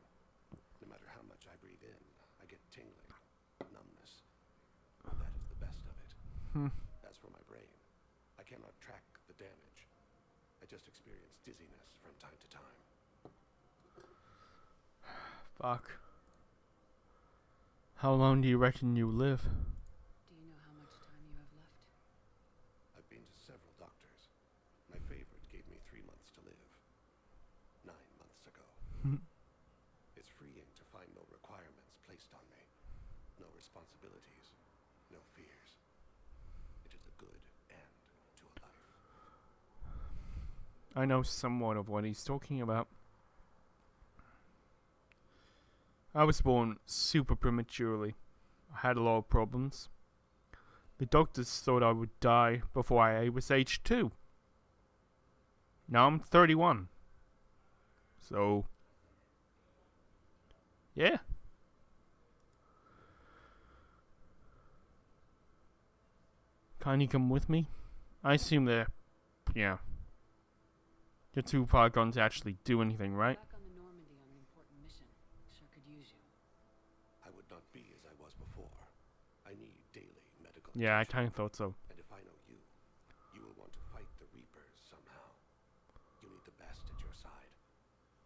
[SPEAKER 2] No matter how much I breathe in, I get tingling, numbness. That is the best of it. As for my brain, I cannot track the damage. I just experience dizziness from time to time.
[SPEAKER 1] Fuck. How long do you reckon you live?
[SPEAKER 3] Do you know how much time you have left?
[SPEAKER 2] I've been to several doctors. My favorite gave me 3 months to live. 9 months ago. It's freeing to find no requirements placed on me. No responsibilities. No fears. It is a good end to a life.
[SPEAKER 1] I know somewhat of what he's talking about. I was born super prematurely. I had a lot of problems. The doctors thought I would die before I was age 2. Now I'm 31. So, yeah. Can you come with me? I assume that, yeah. You're too far gone to actually do anything, right?
[SPEAKER 3] Back on the Normandy on an important mission. Sure could use you.
[SPEAKER 2] I would not be as I was before. I need daily medical
[SPEAKER 1] Yeah, I
[SPEAKER 2] attention.
[SPEAKER 1] kind of thought so.
[SPEAKER 2] And if I know you, you will want to fight the Reapers somehow. You need the best at your side,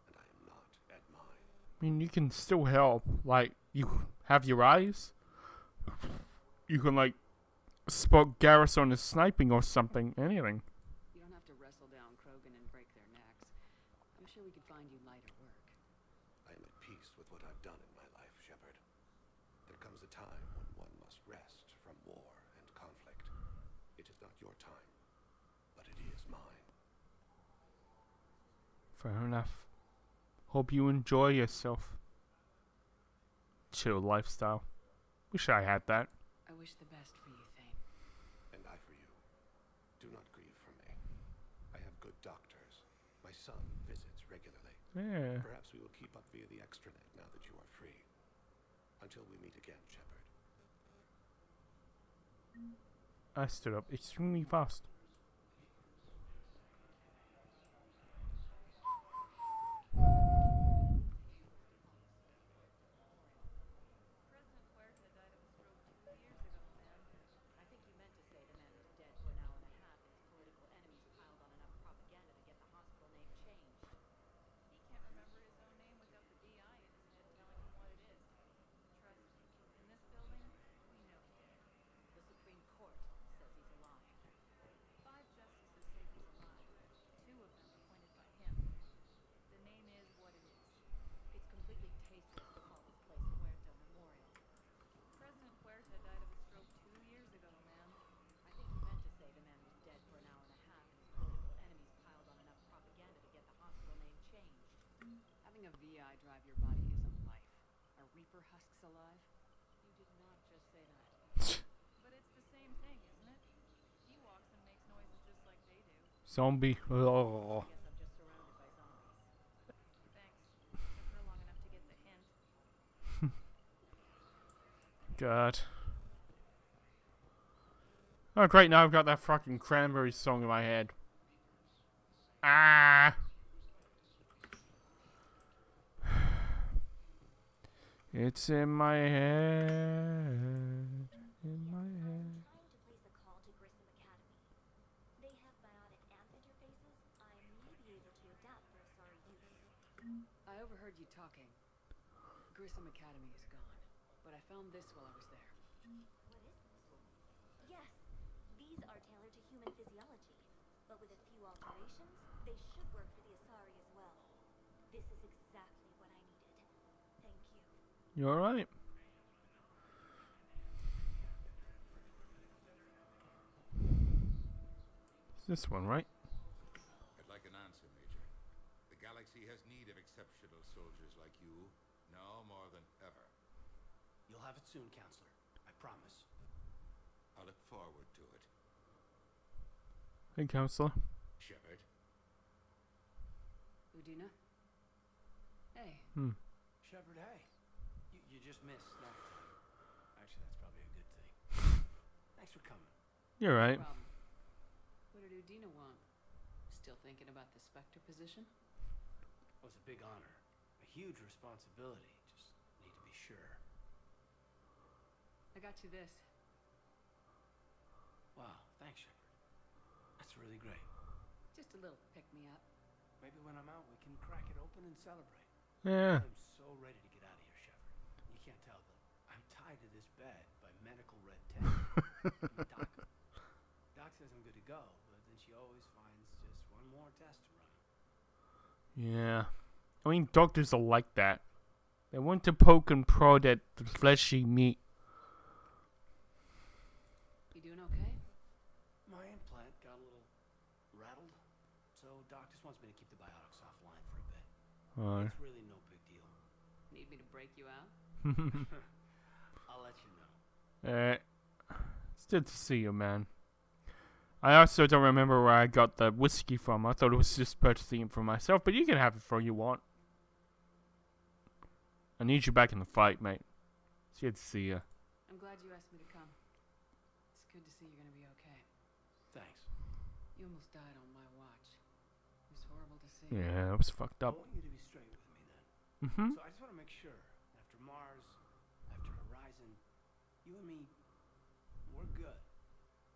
[SPEAKER 2] and I am not at mine.
[SPEAKER 1] I mean, you can still help. Like, you have your eyes. You can, like, spot Garrison as sniping or something. Anything.
[SPEAKER 3] You don't have to wrestle down Krogan and break their necks. I'm sure we could find you lighter work.
[SPEAKER 2] I am at peace with what I've done in my life, Shepard. There comes a time when one must rest from war and conflict. It is not your time, but it is mine.
[SPEAKER 1] Fair enough. Hope you enjoy yourself. Chill lifestyle. Wish I had that.
[SPEAKER 3] I wish the best for you, Thane.
[SPEAKER 2] And I for you. Do not grieve for me. I have good doctors. My son visits regularly.
[SPEAKER 1] Yeah.
[SPEAKER 2] Perhaps we will keep up via the extranet now that you are free. Until we meet again, Shepard.
[SPEAKER 1] I stood up extremely fast.
[SPEAKER 4] President Huerta died of a stroke 2 years ago, ma'am. I think you meant to say the man was dead for an hour and a half and his political enemies piled on enough propaganda to get the hospital name changed. He can't remember his own name without the DI in his head telling him what it is. Trust me, in this building, we know him. The Supreme Court says he's alive. 5 justices say he's alive. 2 of them appointed by him. The name is what it is. It's completely tasteless to call this place Huerta Memorial. President Huerta died of a stroke 2 years ago, ma'am. I think you meant to say the man was dead for an hour and a half and his political enemies piled on enough propaganda to get the hospital name changed.
[SPEAKER 3] Having a VI drive your body isn't life. Are Reaper husks alive?
[SPEAKER 4] You did not just say that. But it's the same thing, isn't it? He walks and makes noises just like they do.
[SPEAKER 1] Zombie. Oh.
[SPEAKER 4] I guess I'm just surrounded by zombies. Thanks. Took her long enough to get the hint.
[SPEAKER 1] God. Oh, great. Now I've got that fucking Cranberry song in my head. Ah. It's in my head. In my head.
[SPEAKER 9] Trying to place a call to Grissom Academy. They have biotic amp interfaces. I may be able to adapt for Asari use.
[SPEAKER 3] I overheard you talking. Grissom Academy is gone, but I found this while I was there.
[SPEAKER 9] What is this? Yes, these are tailored to human physiology, but with a few alterations, they should work for the Asari as well. This is exactly what I needed. Thank you.
[SPEAKER 1] You alright? It's this one, right?
[SPEAKER 10] I'd like an answer, Major. The galaxy has need of exceptional soldiers like you, now more than ever.
[SPEAKER 11] You'll have it soon, Counselor. I promise.
[SPEAKER 10] I look forward to it.
[SPEAKER 1] Hey, Counselor.
[SPEAKER 10] Shepard,
[SPEAKER 3] Udina? Hey.
[SPEAKER 11] Shepard, hey. You just missed snack time. Actually, that's probably a good thing. Thanks for coming.
[SPEAKER 1] You're right.
[SPEAKER 3] No problem. What did Udina want? Still thinking about the Spectre position?
[SPEAKER 11] Well, it's a big honor. A huge responsibility. Just need to be sure.
[SPEAKER 3] I got you this.
[SPEAKER 11] Wow, thanks, Shepard. That's really great.
[SPEAKER 3] Just a little pick-me-up.
[SPEAKER 11] Maybe when I'm out, we can crack it open and celebrate.
[SPEAKER 1] Yeah.
[SPEAKER 11] I'm so ready to get out of here, Shepard. You can't tell, but I'm tied to this bed by medical red tape. Doc says I'm good to go, but then she always finds just one more test to run.
[SPEAKER 1] Yeah. I mean, doctors are like that. They want to poke and prod at the fleshy meat.
[SPEAKER 3] You doing okay?
[SPEAKER 11] My implant got a little rattled, so Doc just wants me to keep the biotics offline for a bit. It's really no big deal.
[SPEAKER 3] Need me to break you out?
[SPEAKER 11] I'll let you know.
[SPEAKER 1] It's good to see you, man. I also don't remember where I got the whiskey from. I thought it was just purchasing it for myself, but you can have it for all you want. I need you back in the fight, mate. It's good to see you.
[SPEAKER 3] I'm glad you asked me to come. It's good to see you're gonna be okay.
[SPEAKER 11] Thanks.
[SPEAKER 3] You almost died on my watch. It was horrible to see.
[SPEAKER 1] Yeah, it was fucked
[SPEAKER 11] I
[SPEAKER 1] up.
[SPEAKER 11] want you to be straight with me then.
[SPEAKER 1] Mm-hmm.
[SPEAKER 11] So I just want to make sure, after Mars, after Horizon, you and me, we're good.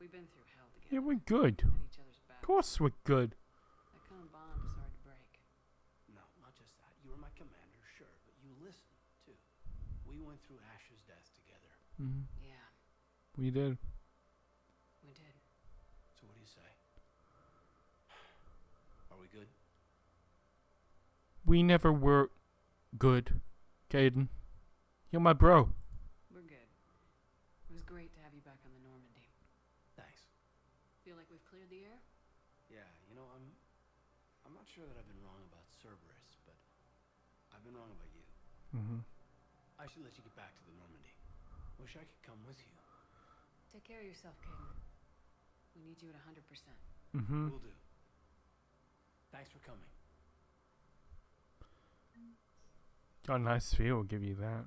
[SPEAKER 3] We've been through hell together.
[SPEAKER 1] Yeah, we're good.
[SPEAKER 3] At each other's backs.
[SPEAKER 1] Of course we're good.
[SPEAKER 3] That kind of bond is hard to break.
[SPEAKER 11] No, not just that. You were my commander, sure, but you listened, too. We went through Ash's death together.
[SPEAKER 1] Mm-hmm.
[SPEAKER 3] Yeah,
[SPEAKER 1] We did.
[SPEAKER 3] we did.
[SPEAKER 11] So what do you say? Are we good?
[SPEAKER 1] We never were good, Caden. You're my bro.
[SPEAKER 3] We're good. It was great to have you back on the Normandy.
[SPEAKER 11] Thanks.
[SPEAKER 3] Feel like we've cleared the air?
[SPEAKER 11] Yeah, you know, I'm not sure that I've been wrong about Cerberus, but I've been wrong about you.
[SPEAKER 1] Mm-hmm.
[SPEAKER 11] I should let you get back to the Normandy. Wish I could come with you.
[SPEAKER 3] Take care of yourself, Caden. We need you at 100%.
[SPEAKER 1] Mm-hmm.
[SPEAKER 11] Will do. Thanks for coming.
[SPEAKER 1] Got a nice feel, I'll give you that.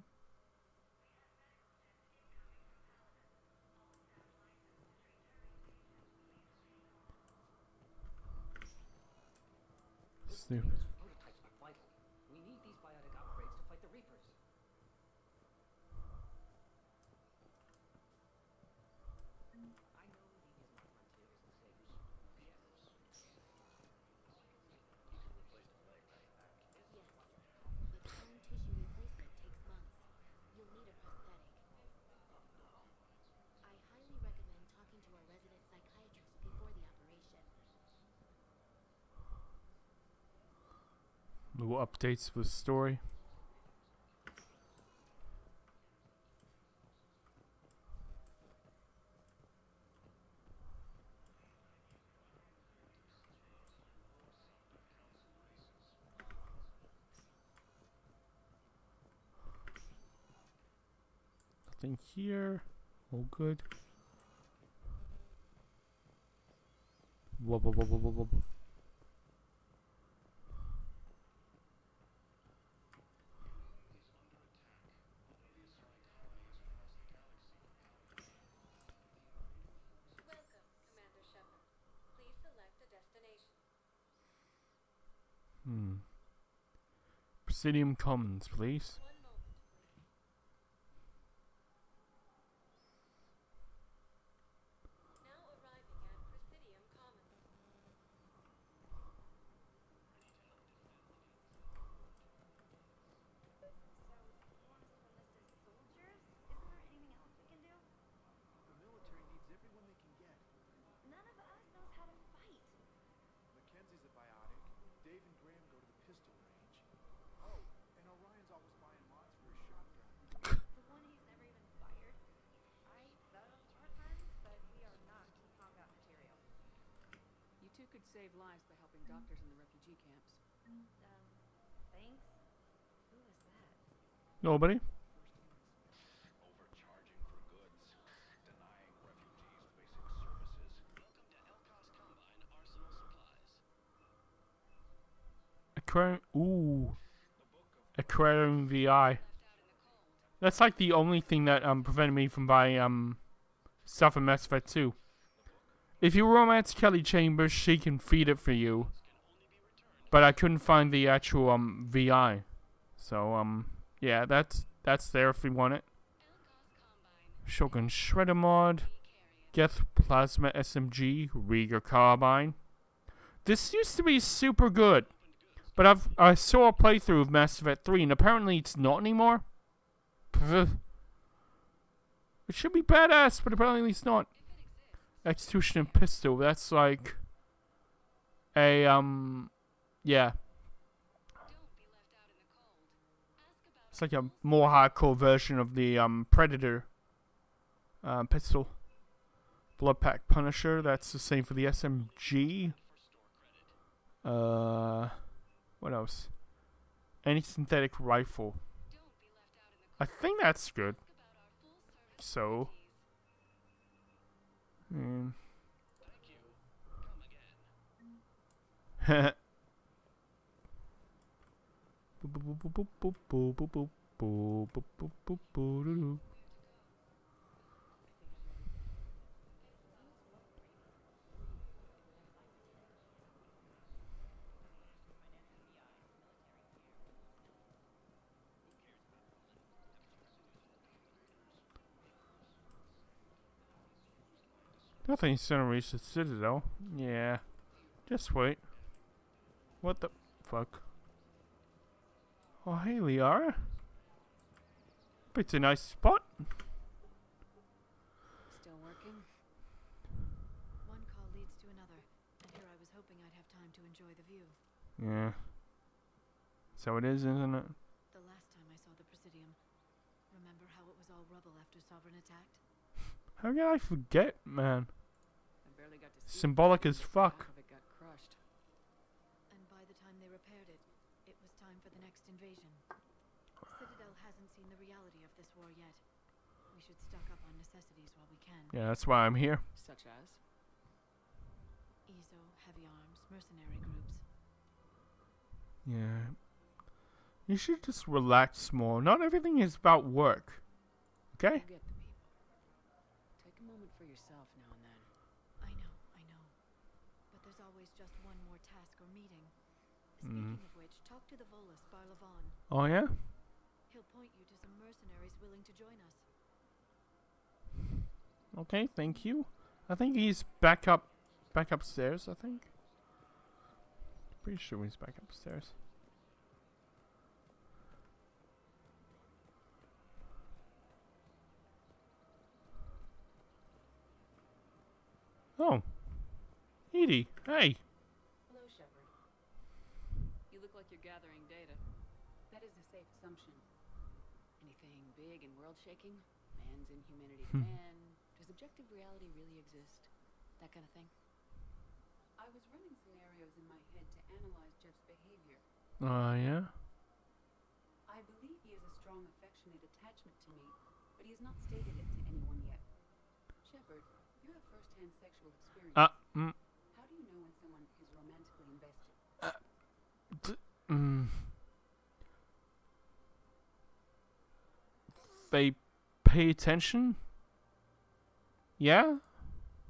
[SPEAKER 1] Snoop.
[SPEAKER 12] Prototypes are vital. We need these biotic upgrades to fight the Reapers. I know these are not frontiers the same as Pierre's.
[SPEAKER 9] Yes, but bone tissue replacement takes months. You'll need a prosthetic. I highly recommend talking to our resident psychiatrist before the operation.
[SPEAKER 1] Little updates for the story. Nothing here. All good. Wub, wub, wub, wub, wub, wub.
[SPEAKER 9] Welcome, Commander Shepard. Please select a destination.
[SPEAKER 1] Presidium Commons, please.
[SPEAKER 9] One moment. Now arriving at Presidium Commons.
[SPEAKER 4] So, you want us to enlist as soldiers? Isn't there anything else we can do?
[SPEAKER 7] The military needs everyone they can get.
[SPEAKER 4] None of us knows how to fight.
[SPEAKER 7] Mackenzie's a biotic. Dave and Graham go to the pistol range. Oh, and Orion's always buying mods for his shotgun.
[SPEAKER 4] The one he's never even fired. I love our friends, but we are not combat material.
[SPEAKER 3] You two could save lives by helping doctors in the refugee camps.
[SPEAKER 4] Thanks? Who was that?
[SPEAKER 1] Nobody.
[SPEAKER 10] Overcharging for goods, denying refugees basic services.
[SPEAKER 8] Welcome to Elcos Combine Arsenal Supplies.
[SPEAKER 1] Aquarium. Ooh.
[SPEAKER 10] The Book of
[SPEAKER 1] Aquarium VI. That's like the only thing that prevented me from buying stuff in Mass Effect 2. If you romance Kelly Chambers, she can feed it for you. But I couldn't find the actual VI. So yeah, that's there if you want it. Shogun Shredder mod. Geth Plasma SMG, Rieger Carbine. This used to be super good, but I saw a playthrough of Mass Effect 3 and apparently it's not anymore. It should be badass, but apparently it's not. Execution and Pistol, that's like a yeah. It's like a more hardcore version of the Predator pistol. Blood Pack Punisher, that's the same for the SMG. What else? Anti-synthetic rifle. I think that's good. So. Nothing's gonna reach the Citadel. Yeah. Just wait. What the fuck? Oh, hey, Liara. It's a nice spot.
[SPEAKER 3] Still working? One call leads to another, and here I was hoping I'd have time to enjoy the view.
[SPEAKER 1] Yeah. So it is, isn't it?
[SPEAKER 3] The last time I saw the Presidium, remember how it was all rubble after Sovereign attacked?
[SPEAKER 1] How can I forget, man?
[SPEAKER 3] I barely got to see
[SPEAKER 1] Symbolic as fuck.
[SPEAKER 3] half of it got crushed. And by the time they repaired it, it was time for the next invasion. Citadel hasn't seen the reality of this war yet. We should stock up on necessities while we can.
[SPEAKER 1] Yeah, that's why I'm here.
[SPEAKER 3] Such as? ESO, heavy arms, mercenary groups.
[SPEAKER 1] Yeah. You should just relax more. Not everything is about work. Okay?
[SPEAKER 3] You'll get the people. Take a moment for yourself now and then. I know. But there's always just one more task or meeting. Speaking of which, talk to the Volus, Barlavon.
[SPEAKER 1] Oh, yeah?
[SPEAKER 3] He'll point you to some mercenaries willing to join us.
[SPEAKER 1] Okay, thank you. I think he's back upstairs, I think. Pretty sure he's back upstairs. Oh. Edie, hey.
[SPEAKER 3] Hello, Shepard. You look like you're gathering data. That is a safe assumption. Anything big and world-shaking? Man's inhumanity to man? Does objective reality really exist? That kind of thing? I was running scenarios in my head to analyze Jeff's behavior.
[SPEAKER 1] Yeah?
[SPEAKER 3] I believe he has a strong affectionate attachment to me, but he has not stated it to anyone yet. Shepard, you have first-hand sexual experience. How do you know when someone is romantically invested?
[SPEAKER 1] They pay attention? Yeah?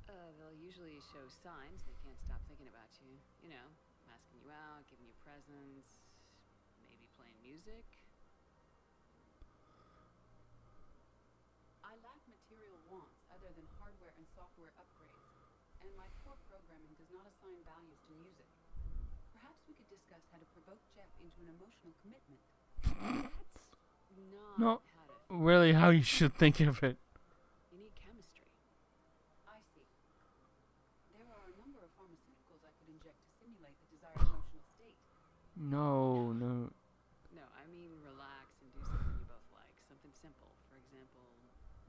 [SPEAKER 3] They'll usually show signs they can't stop thinking about you. You know, asking you out, giving you presents, maybe playing music. I lack material wants other than hardware and software upgrades, and my core programming does not assign values to music. Perhaps we could discuss how to provoke Jeff into an emotional commitment. That's not how to
[SPEAKER 1] Really how you should think of it.
[SPEAKER 3] You need chemistry. I see. There are a number of pharmaceuticals I could inject to simulate the desired emotional state.
[SPEAKER 1] No.
[SPEAKER 3] No, I mean relax and do something you both like. Something simple. For example,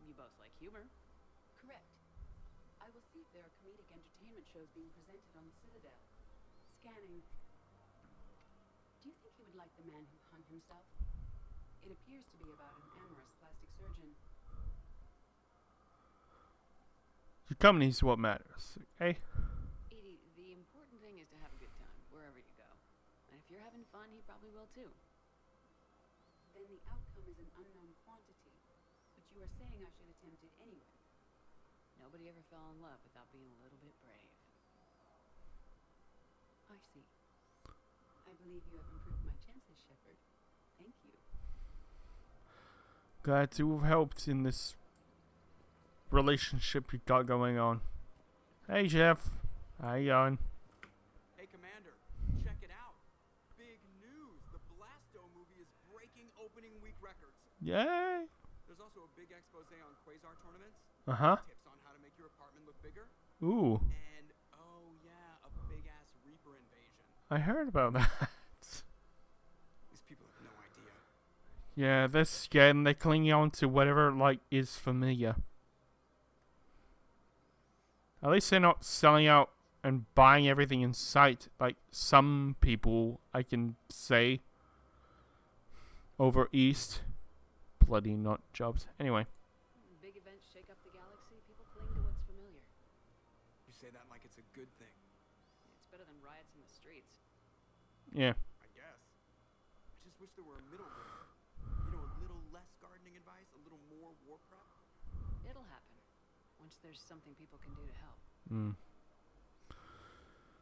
[SPEAKER 3] you both like humor. Correct. I will see if there are comedic entertainment shows being presented on the Citadel. Scanning. Do you think he would like The Man Who Hung Himself? It appears to be about an amorous plastic surgeon.
[SPEAKER 1] Your company's what matters, okay?
[SPEAKER 3] Edie, the important thing is to have a good time, wherever you go. And if you're having fun, he probably will too. then the outcome is an unknown quantity. But you are saying I should attempt it anyway. Nobody ever fell in love without being a little bit brave. I see. I believe you have improved my chances, Shepard. Thank you.
[SPEAKER 1] Glad to have helped in this relationship you got going on. Hey, Jeff. How you going?
[SPEAKER 7] Hey, Commander, check it out. Big news. The Blasto movie is breaking opening week records.
[SPEAKER 1] Yay.
[SPEAKER 7] There's also a big expose on quasar tournaments.
[SPEAKER 1] Uh-huh.
[SPEAKER 7] Tips on how to make your apartment look bigger.
[SPEAKER 1] Ooh.
[SPEAKER 7] And, oh yeah, a big-ass Reaper invasion.
[SPEAKER 1] I heard about that.
[SPEAKER 7] These people have no idea.
[SPEAKER 1] Yeah, they're scared and they're clinging on to whatever, like, is familiar. At least they're not selling out and buying everything in sight, like some people, I can say, over east. Bloody nut jobs. Anyway.
[SPEAKER 3] Big events shake up the galaxy. People cling to what's familiar.
[SPEAKER 7] You say that like it's a good thing.
[SPEAKER 3] It's better than riots in the streets.
[SPEAKER 1] Yeah.
[SPEAKER 7] I guess. I just wish there were a middle ground. You know, a little less gardening advice, a little more war prep.
[SPEAKER 3] It'll happen. Once there's something people can do to help.
[SPEAKER 1] Hmm.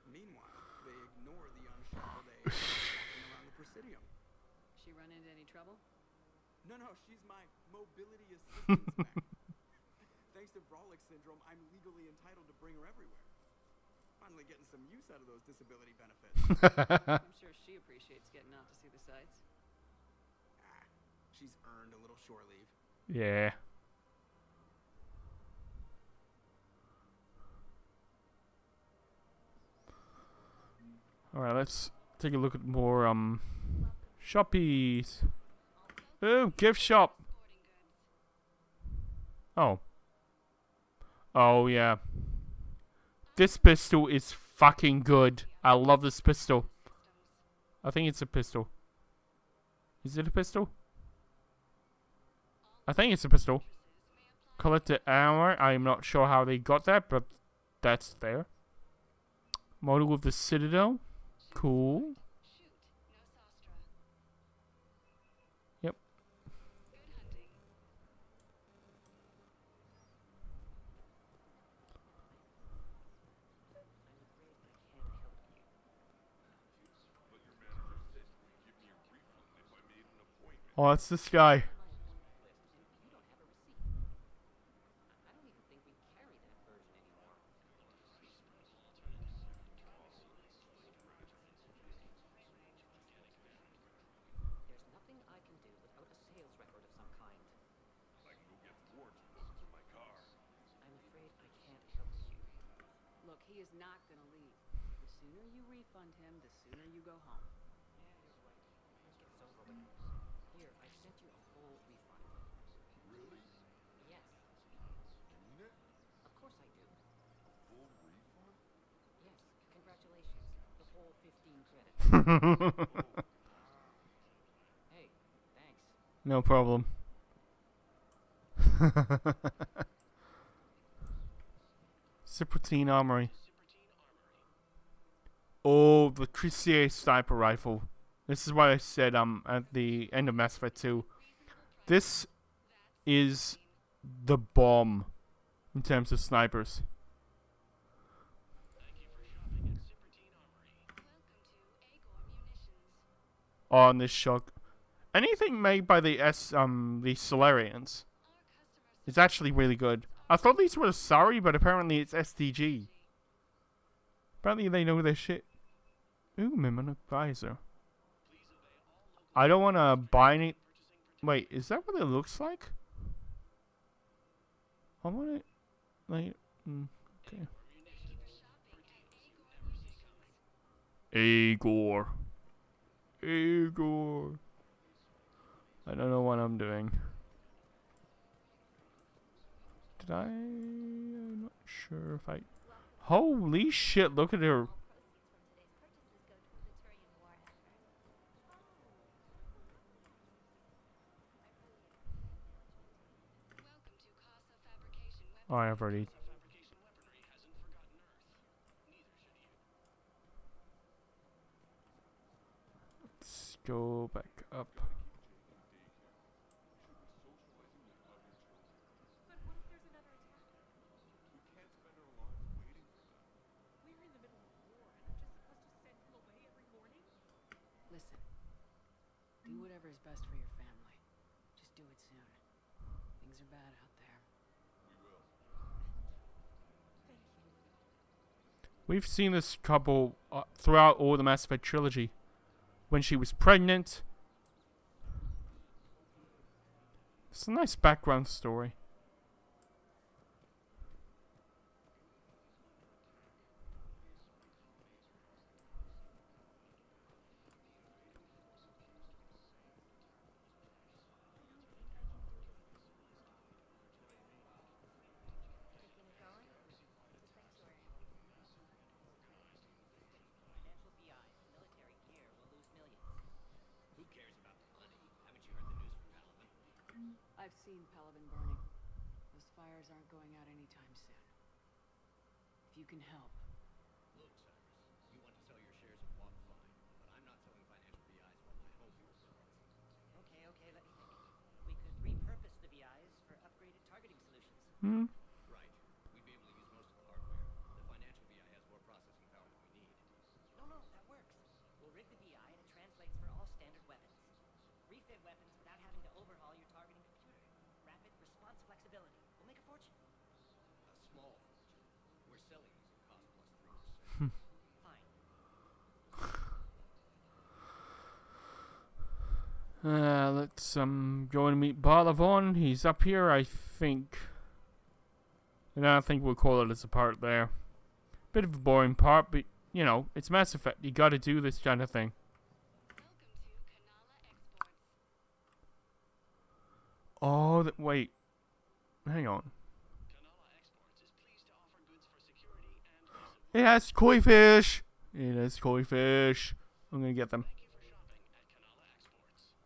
[SPEAKER 7] Meanwhile, they ignore the unshackled A walking around the Presidium.
[SPEAKER 3] She run into any trouble?
[SPEAKER 7] No, she's my mobility assistance mech. Thanks to Vrolic syndrome, I'm legally entitled to bring her everywhere. Finally getting some use out of those disability benefits.
[SPEAKER 3] I'm sure she appreciates getting out to see the sights.
[SPEAKER 7] She's earned a little shore leave.
[SPEAKER 1] Yeah. Alright, let's take a look at more, shoppies. Oh, gift shop. Oh. Oh, yeah. This pistol is fucking good. I love this pistol. I think it's a pistol. Is it a pistol? I think it's a pistol. Collected armor. I'm not sure how they got that, but that's there. Model of the Citadel. Cool. Yep. Oh, that's this guy.
[SPEAKER 3] Look, he is not gonna leave. The sooner you refund him, the sooner you go home.
[SPEAKER 12] Yeah, you're right. Let's get this over with. Here, I sent you a full refund.
[SPEAKER 10] Really?
[SPEAKER 12] Yes,
[SPEAKER 10] Mean it?
[SPEAKER 12] of course I do.
[SPEAKER 10] Full refund?
[SPEAKER 12] Yes, congratulations. The whole 15 credits. Hey, thanks.
[SPEAKER 1] No problem. Cyprotine Armory. Oh, the Crissier sniper rifle. This is what I said at the end of Mass Effect 2. This is the bomb in terms of snipers. On this shock. Anything made by the Solarians is actually really good. I thought these were sorry, but apparently it's SDG. Apparently they know their shit. Ooh, Mimon Advisor. I don't want to buy any... Wait, is that what it looks like? I want it... Like... okay. Igor. Igor. I don't know what I'm doing. Did I... I'm not sure if I... Holy shit, look at her. Oh, I've already... Let's go back up.
[SPEAKER 3] whatever is best for your family. Just do it soon. Things are bad out there.
[SPEAKER 2] We will.
[SPEAKER 9] Thank you.
[SPEAKER 1] We've seen this couple throughout all the Mass Effect trilogy. When she was pregnant. It's a nice background story.
[SPEAKER 9] Thinking of going? The sanctuary.
[SPEAKER 12] Financial BIs and military gear will lose millions. Who cares about the money? Haven't you heard the news from Palaven?
[SPEAKER 3] I've seen Palaven burning. Those fires aren't going out anytime soon. If you can help.
[SPEAKER 5] Look, Cyrus, you want to sell your shares of WAP, fine, but I'm not selling financial BIs while my home burns.
[SPEAKER 12] Okay, let me think. We could repurpose the BIs for upgraded targeting solutions.
[SPEAKER 1] Hmm.
[SPEAKER 5] Right. We'd be able to use most of the hardware. The financial BI has more processing power than we need.
[SPEAKER 12] No, that works. We'll rig the BI and it translates for all standard weapons. Refit weapons without having to overhaul your targeting computer. Rapid response flexibility. We'll make a fortune.
[SPEAKER 5] A small fortune. We're selling these at cost plus 3%.
[SPEAKER 12] Fine.
[SPEAKER 1] Let's go and meet Balavon. He's up here, I think. And I think we'll call it as a part there. Bit of a boring part, but you know, it's Mass Effect. You gotta do this kind of thing. Oh, wait. Hang on.
[SPEAKER 8] Kanala Exports is pleased to offer goods for security and
[SPEAKER 1] It has koi fish. It has koi fish. I'm gonna get them.
[SPEAKER 8] thank you for shopping at Kanala Exports.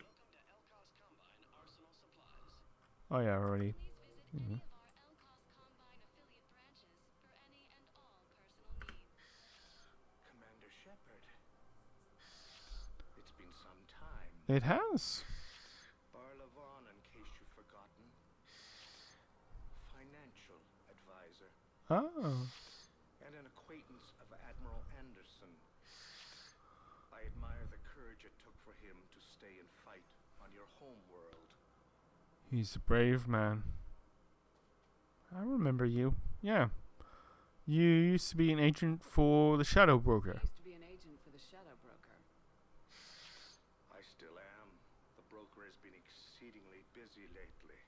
[SPEAKER 8] Welcome to Elcos Combine Arsenal Supplies.
[SPEAKER 1] Oh yeah, already.
[SPEAKER 9] Please visit any of our LCOS Combine affiliate branches for any and all personal needs.
[SPEAKER 7] Commander Shepard. It's been some time.
[SPEAKER 1] It has.
[SPEAKER 7] Barlavon, in case you've forgotten. Financial advisor.
[SPEAKER 1] Oh.
[SPEAKER 7] And an acquaintance of Admiral Anderson. I admire the courage it took for him to stay and fight on your home world.
[SPEAKER 1] He's a brave man. I remember you. Yeah. You used to be an agent for the Shadow Broker.
[SPEAKER 3] I used to be an agent for the Shadow Broker.
[SPEAKER 7] I still am. The broker has been exceedingly busy lately.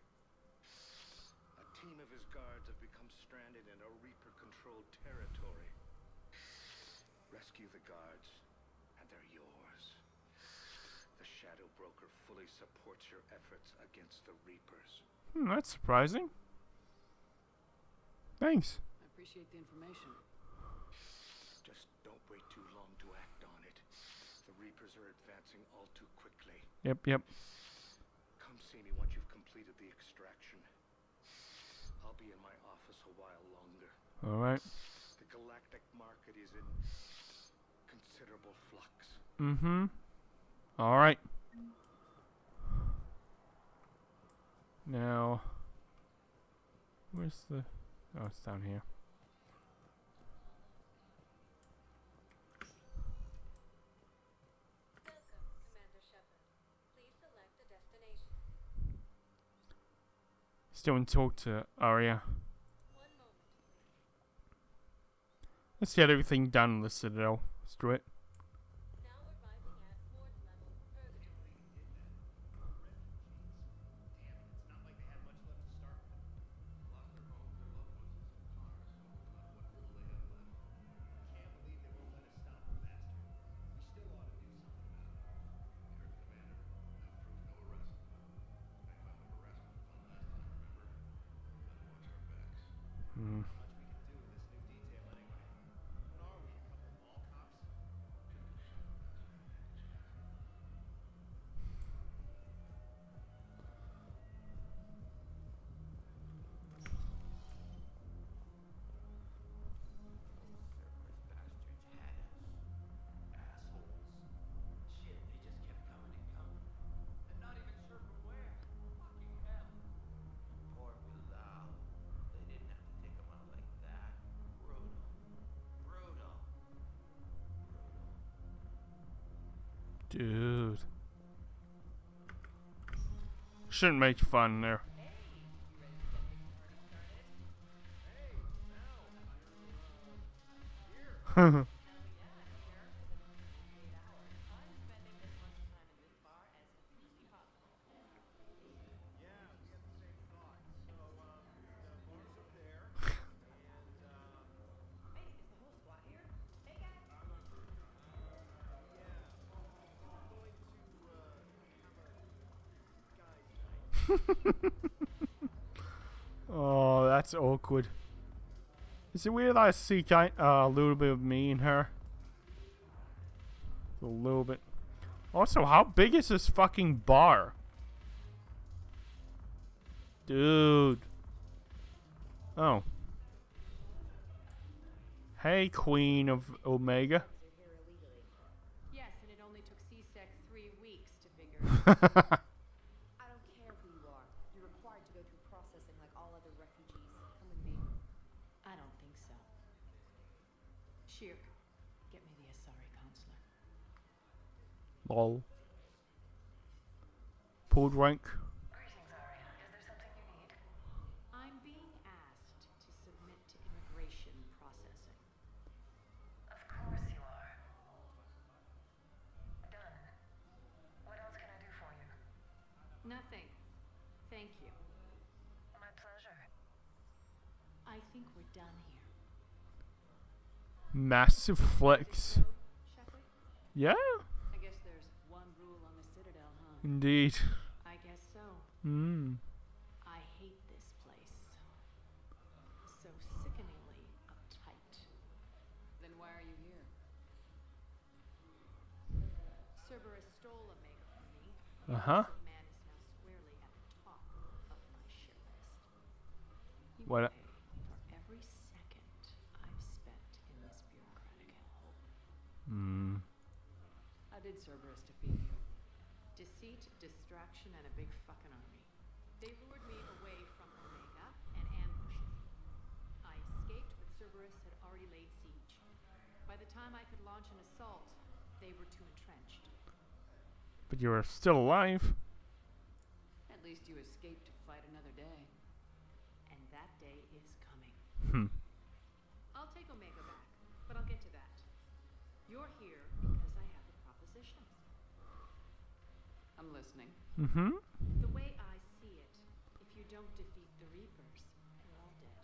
[SPEAKER 7] A team of his guards have become stranded in a Reaper-controlled territory. Rescue the guards, and they're yours. The Shadow Broker fully supports your efforts against the Reapers.
[SPEAKER 1] That's surprising. Thanks.
[SPEAKER 3] I appreciate the information.
[SPEAKER 7] Just don't wait too long to act on it. The Reapers are advancing all too quickly.
[SPEAKER 1] Yep.
[SPEAKER 7] Come see me once you've completed the extraction. I'll be in my office a while longer.
[SPEAKER 1] Alright.
[SPEAKER 7] The galactic market is in considerable flux.
[SPEAKER 1] Mm-hmm. Alright. Now, where's the... Oh, it's down here.
[SPEAKER 9] Welcome, Commander Shepard. Please select a destination.
[SPEAKER 1] Still in talk to Arya.
[SPEAKER 9] 1 moment, please.
[SPEAKER 1] Let's get everything done in the Citadel. Let's do it.
[SPEAKER 9] Now arriving at ward level purgatory.
[SPEAKER 5] Damn it, it's not like they had much left to start with. Lost their homes, their loved ones, and some cars, but what little they have left. Can't believe they won't let us stop the bastard. We still ought to do something about it. We heard the commander. That proved no arrest. That kind of harassment was fun last time, remember? Better watch our backs.
[SPEAKER 1] Hmm.
[SPEAKER 5] Not much we can do with this new detail anyway. What are we, a couple mall cops?
[SPEAKER 1] Dude. Shouldn't make fun there. Oh, that's awkward. Is it weird that I see a little bit of me in her? A little bit. Also, how big is this fucking bar? Dude. Oh. Hey, Queen of Omega.
[SPEAKER 3] Yes, and it only took CSEC 3 weeks to figure it out.
[SPEAKER 4] I don't care who you are. You're required to go through processing like all other refugees. Come with me.
[SPEAKER 3] I don't think so. Shirk, get me the Asari counselor.
[SPEAKER 1] Lol. Pulled rank.
[SPEAKER 3] I'm being asked to submit to immigration processing.
[SPEAKER 13] Of course you are. Done. What else can I do for you?
[SPEAKER 3] Nothing. Thank you.
[SPEAKER 13] My pleasure.
[SPEAKER 3] I think we're done here.
[SPEAKER 1] Massive flex.
[SPEAKER 3] Shepard?
[SPEAKER 1] Yeah,
[SPEAKER 3] I guess there's one rule on the Citadel, huh?
[SPEAKER 1] indeed.
[SPEAKER 3] I guess so. I hate this place. So sickeningly uptight. Then why are you here? Cerberus stole Omega from me.
[SPEAKER 1] Uh-huh.
[SPEAKER 3] The man is now squarely at the top of my shit list. He will
[SPEAKER 1] What?
[SPEAKER 3] pay for every second I've spent in this bureaucratic hellhole. How did Cerberus defeat you? Deceit, distraction, and a big fucking army. They lured me away from Omega and ambushed me. I escaped, but Cerberus had already laid siege. By the time I could launch an assault, they were too entrenched.
[SPEAKER 1] But you're still alive.
[SPEAKER 3] At least you escaped to fight another day. And that day is coming. I'll take Omega back, but I'll get to that. You're here because I have a proposition. I'm listening. The way I see it, if you don't defeat the Reapers, we're all dead.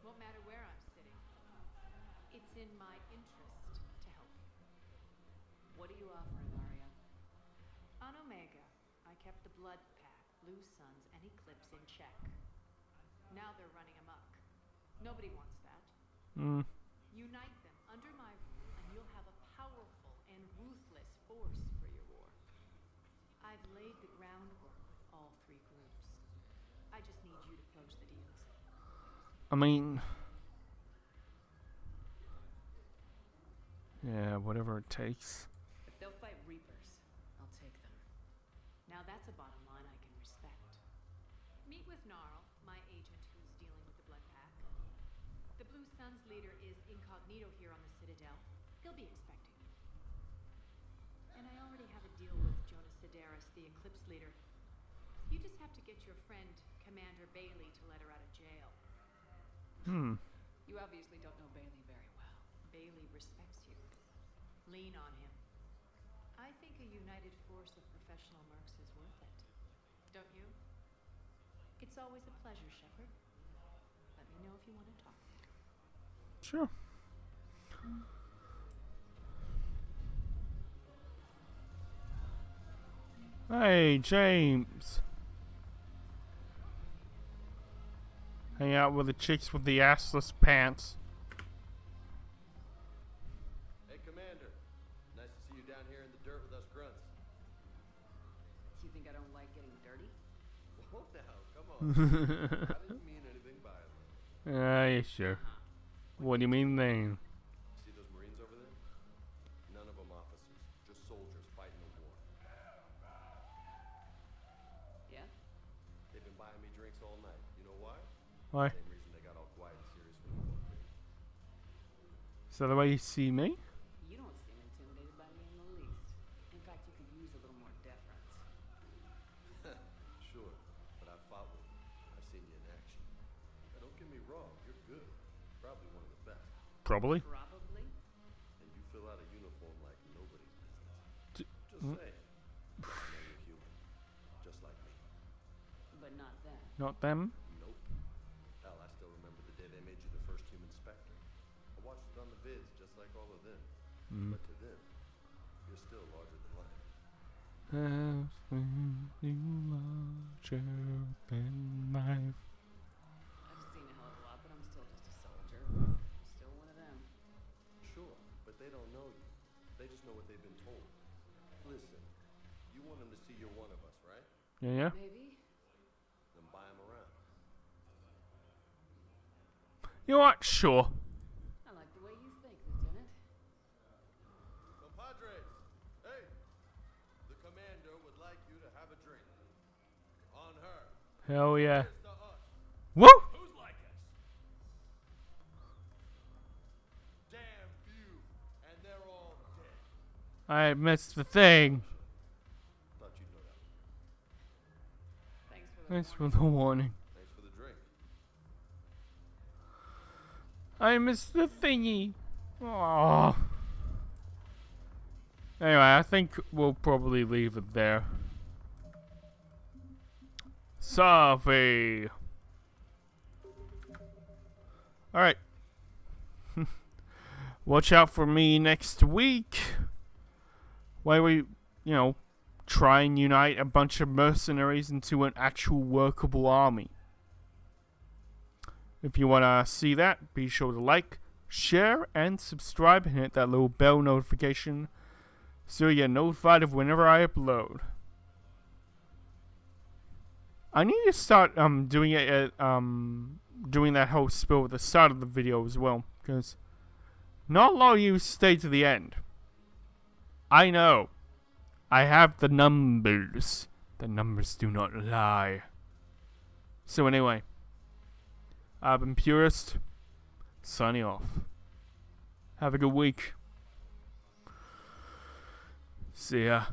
[SPEAKER 3] Won't matter where I'm sitting. It's in my interest to help you. What do you offer, Ilaria? On Omega, I kept the Blood Pack, Blue Suns, and Eclipse in check. Now they're running amok. Nobody wants that. Unite them under my rule, and you'll have a powerful and ruthless force for your war. I've laid the groundwork with all 3 groups. I just need you to close the deals.
[SPEAKER 1] I mean... yeah, whatever it takes.
[SPEAKER 3] If they'll fight Reapers, I'll take them. Now that's a bottom line I can respect. Meet with Gnarl, my agent who's dealing with the Blood Pack. The Blue Suns leader is incognito here on the Citadel. He'll be expecting you. And I already have a deal with Jonas Sedaris, the Eclipse leader. You just have to get your friend, Commander Bailey, to let her out of jail. You obviously don't know Bailey very well. Bailey respects you. Lean on him. I think a united force of professional mercs is worth it. Don't you? It's always a pleasure, Shepard. Let me know if you want to talk.
[SPEAKER 1] Sure. Hey, James. Hang out with the chicks with the assless pants.
[SPEAKER 14] Hey, Commander. Nice to see you down here in the dirt with us grunts.
[SPEAKER 3] Do you think I don't like getting dirty?
[SPEAKER 14] Whoa, now, come on. I didn't mean anything by it.
[SPEAKER 1] Yeah, sure. What do you mean then?
[SPEAKER 14] See those Marines over there? None of them officers, just soldiers fighting a war.
[SPEAKER 3] Yeah?
[SPEAKER 14] They've been buying me drinks all night. You know why?
[SPEAKER 1] Why?
[SPEAKER 14] Same reason they got all quiet and serious when you walked in.
[SPEAKER 1] Is that the way you see me?
[SPEAKER 3] You don't seem intimidated by me in the least. And fact, you could use a little more deference.
[SPEAKER 14] Sure, but I've fought with you. I've seen you in action. Now, don't get me wrong, you're good. Probably one of the best.
[SPEAKER 1] Probably.
[SPEAKER 3] Probably.
[SPEAKER 14] And you fill out a uniform like nobody's business. Just saying. I know you're human. Just like me.
[SPEAKER 3] But not them.
[SPEAKER 1] Not them.
[SPEAKER 14] Nope. Hell, I still remember the day they made you the first human Spectre. I watched it on the vids, just like all of them. But to them, you're still larger than life.
[SPEAKER 1] Larger than life.
[SPEAKER 3] I've seen a hell of a lot, but I'm still just a soldier. Still one of them.
[SPEAKER 14] Sure, but they don't know you. They just know what they've been told. Listen, you want them to see you're one of us, right?
[SPEAKER 1] Yeah.
[SPEAKER 3] Maybe.
[SPEAKER 14] Then buy them around.
[SPEAKER 1] You know what? Sure.
[SPEAKER 3] I like the way you think, Lieutenant.
[SPEAKER 14] Compadres, hey! The commander would like you to have a drink. On her.
[SPEAKER 1] Hell yeah.
[SPEAKER 14] Here's to us.
[SPEAKER 1] Woo!
[SPEAKER 14] Who's like us? Damn few, and they're all dead.
[SPEAKER 1] I missed the thing.
[SPEAKER 14] Thought you'd know that.
[SPEAKER 3] Thanks for the
[SPEAKER 1] Thanks for the warning.
[SPEAKER 14] Thanks for the drink.
[SPEAKER 1] I missed the thingy. Aww. Anyway, I think we'll probably leave it there. Sorry. Alright. Watch out for me next week. Where we, try and unite a bunch of mercenaries into an actual workable army. If you want to see that, be sure to like, share, and subscribe and hit that little bell notification so you're notified of whenever I upload. I need to start doing it at, doing that whole spill at the start of the video as well, because not a lot of you stay to the end. I know. I have the numbers. The numbers do not lie. So anyway, I've been Purist, signing off. Have a good week. See ya.